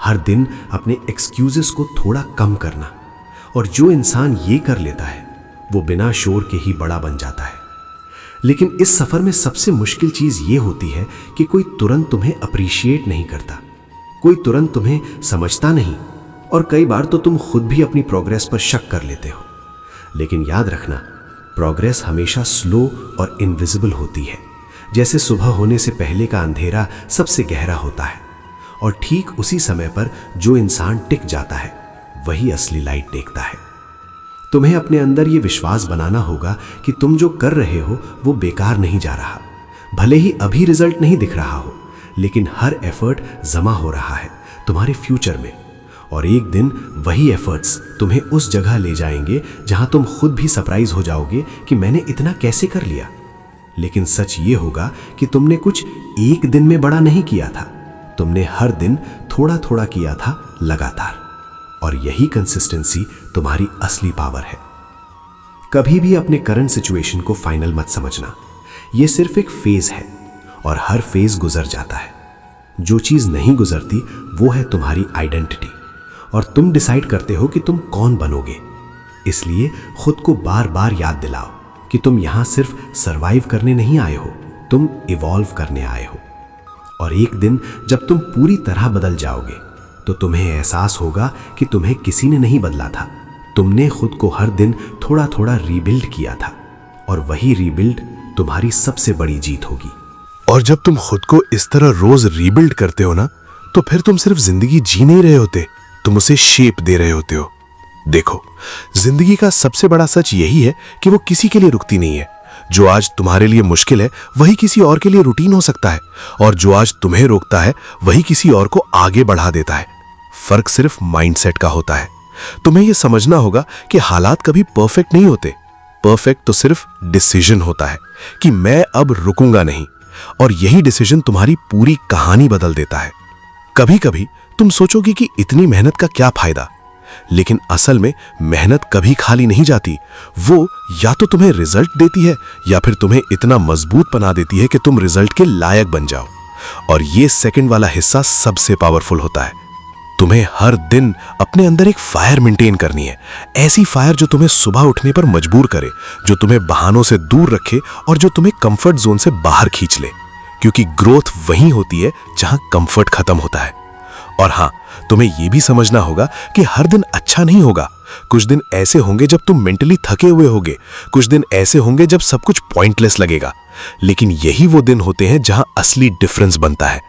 हर दिन अपने एक्सक्यूजेस को थोड़ा कम करना। और जो इंसान ये कर लेता है वो बिना शोर के ही बड़ा बन जाता है। लेकिन इस सफर में सबसे मुश्किल चीज ये होती है कि कोई तुरंत तुम्हें अप्रिशिएट नहीं करता, कोई तुरंत तुम्हें समझता नहीं, और कई बार तो तुम खुद भी अपनी प्रोग्रेस पर शक कर लेते हो। लेकिन याद रखना, प्रोग्रेस हमेशा स्लो और इनविजिबल होती है। जैसे सुबह होने से पहले का अंधेरा सबसे गहरा होता है, और ठीक उसी समय पर जो इंसान टिक जाता है वही असली लाइट देखता है। तुम्हें अपने अंदर ये विश्वास बनाना होगा कि तुम जो कर रहे हो वो बेकार नहीं जा रहा। भले ही अभी रिजल्ट नहीं दिख रहा हो, लेकिन हर एफर्ट जमा हो रहा है तुम्हारे फ्यूचर में, और एक दिन वही एफर्ट्स तुम्हें उस जगह ले जाएंगे जहां तुम खुद भी सरप्राइज हो जाओगे कि मैंने इतना कैसे कर लिया। लेकिन सच ये होगा कि तुमने कुछ एक दिन में बड़ा नहीं किया था, तुमने हर दिन थोड़ा थोड़ा किया था लगातार, और यही कंसिस्टेंसी तुम्हारी असली पावर है। कभी भी अपने करंट सिचुएशन को फाइनल मत समझना, यह सिर्फ एक फेज है और हर फेज गुजर जाता है। जो चीज नहीं गुजरती वो है तुम्हारी आइडेंटिटी, और तुम डिसाइड करते हो कि तुम कौन बनोगे। इसलिए खुद को बार बार याद दिलाओ कि तुम यहां सिर्फ सरवाइव करने नहीं आए हो, तुम इवॉल्व करने आए हो। और एक दिन जब तुम पूरी तरह बदल जाओगे तो तुम्हें एहसास होगा कि तुम्हें किसी ने नहीं बदला था, तुमने खुद को हर दिन थोड़ा थोड़ा रीबिल्ड किया था, और वही रीबिल्ड तुम्हारी सबसे बड़ी जीत होगी। और जब तुम खुद को इस तरह रोज रीबिल्ड करते हो ना, तो फिर तुम सिर्फ जिंदगी जी नहीं रहे होते, तुम उसे शेप दे रहे होते हो। देखो, जिंदगी का सबसे बड़ा सच यही है कि वो किसी के लिए रुकती नहीं है। जो आज तुम्हारे लिए मुश्किल है वही किसी और के लिए रूटीन हो सकता है, और जो आज तुम्हें रोकता है वही किसी और को आगे बढ़ा देता है। फर्क सिर्फ माइंडसेट का होता है। तुम्हें यह समझना होगा कि हालात कभी परफेक्ट नहीं होते, परफेक्ट तो सिर्फ डिसीजन होता है कि मैं अब रुकूंगा नहीं, और यही डिसीजन तुम्हारी पूरी कहानी बदल देता है। कभी कभी तुम सोचोगे कि इतनी मेहनत का क्या फायदा, लेकिन असल में मेहनत कभी खाली नहीं जाती। वो या तो तुम्हें रिजल्ट देती है या फिर तुम्हें इतना मजबूत बना देती है कि तुम रिजल्ट के लायक बन जाओ। और ये सेकंड वाला हिस्सा सबसे पावरफुल होता है। तुम्हें हर दिन अपने अंदर एक फायर मेंटेन करनी है, ऐसी फायर जो तुम्हें सुबह उठने पर मजबूर करे, जो तुम्हें बहानों से दूर रखे और जो तुम्हें कंफर्ट जोन से बाहर खींच ले, क्योंकि ग्रोथ वहीं होती है जहां कंफर्ट खत्म होता है। और हाँ, तुम्हें यह भी समझना होगा कि हर दिन अच्छा नहीं होगा। कुछ दिन ऐसे होंगे जब तुम मेंटली थके हुए होगे, कुछ दिन ऐसे होंगे जब सब कुछ पॉइंटलेस लगेगा, लेकिन यही वो दिन होते हैं जहां असली डिफरेंस बनता है।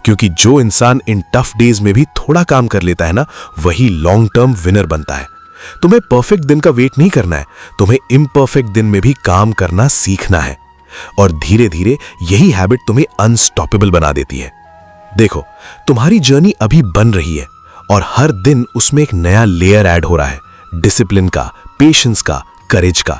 क्योंकि जो इंसान इन टफ डेज में भी थोड़ा काम कर लेता है ना, वही लॉन्ग टर्म विनर बनता है। तुम्हें परफेक्ट दिन का वेट नहीं करना है, तुम्हें इम्परफेक्ट दिन में भी काम करना सीखना है, और धीरे धीरे यही हैबिट तुम्हें अनस्टॉपेबल बना देती है। देखो, तुम्हारी जर्नी अभी बन रही है और हर दिन उसमें एक नया लेयर ऐड हो रहा है, डिसिप्लिन का, पेशेंस का, करेज का।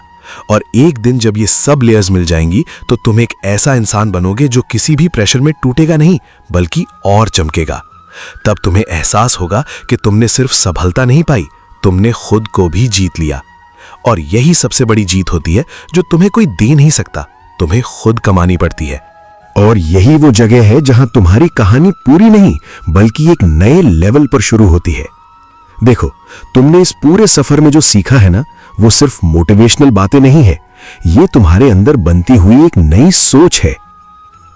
और एक दिन जब ये सब लेयर्स मिल जाएंगी तो तुम एक ऐसा इंसान बनोगे जो किसी भी प्रेशर में टूटेगा नहीं, बल्कि और चमकेगा। तब तुम्हें एहसास होगा कि तुमने सिर्फ सफलता नहीं पाई, तुमने खुद को भी जीत लिया। और यही सबसे बड़ी जीत होती है जो तुम्हें कोई दे नहीं सकता, तुम्हें खुद कमानी पड़ती है। और यही वो जगह है जहां तुम्हारी कहानी पूरी नहीं बल्कि एक नए लेवल पर शुरू होती है। देखो, तुमने इस पूरे सफर में जो सीखा है ना, वो सिर्फ मोटिवेशनल बातें नहीं है, ये तुम्हारे अंदर बनती हुई एक नई सोच है।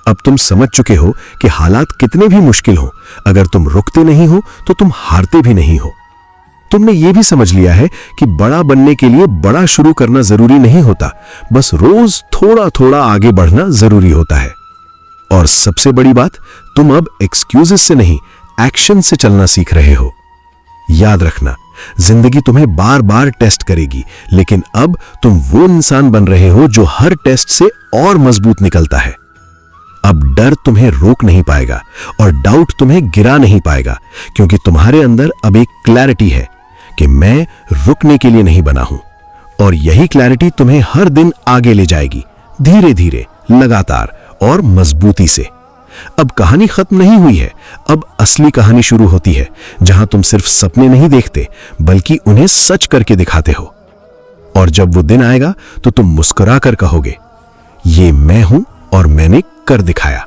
अब तुम समझ चुके हो कि हालात कितने भी मुश्किल हो, अगर तुम रुकते नहीं हो तो तुम हारते भी नहीं हो। तुमने ये भी समझ लिया है कि बड़ा बनने के लिए बड़ा शुरू करना जरूरी नहीं होता, बस रोज थोड़ा थोड़ा आगे बढ़ना जरूरी होता है। और सबसे बड़ी बात, तुम अब एक्सक्यूजेस से नहीं, एक्शन से चलना सीख रहे हो। याद रखना, जिंदगी तुम्हें बार बार टेस्ट करेगी, लेकिन अब तुम वो इंसान बन रहे हो जो हर टेस्ट से और मजबूत निकलता है। अब डर तुम्हें रोक नहीं पाएगा और डाउट तुम्हें गिरा नहीं पाएगा, क्योंकि तुम्हारे अंदर अब एक क्लैरिटी है कि मैं रुकने के लिए नहीं बना हूं। और यही क्लैरिटी तुम्हें हर दिन आगे ले जाएगी, धीरे धीरे, लगातार और मजबूती से। अब कहानी खत्म नहीं हुई है, अब असली कहानी शुरू होती है, जहां तुम सिर्फ सपने नहीं देखते बल्कि उन्हें सच करके दिखाते हो। और जब वो दिन आएगा तो तुम मुस्कुरा कर कहोगे, ये मैं हूं और मैंने कर दिखाया।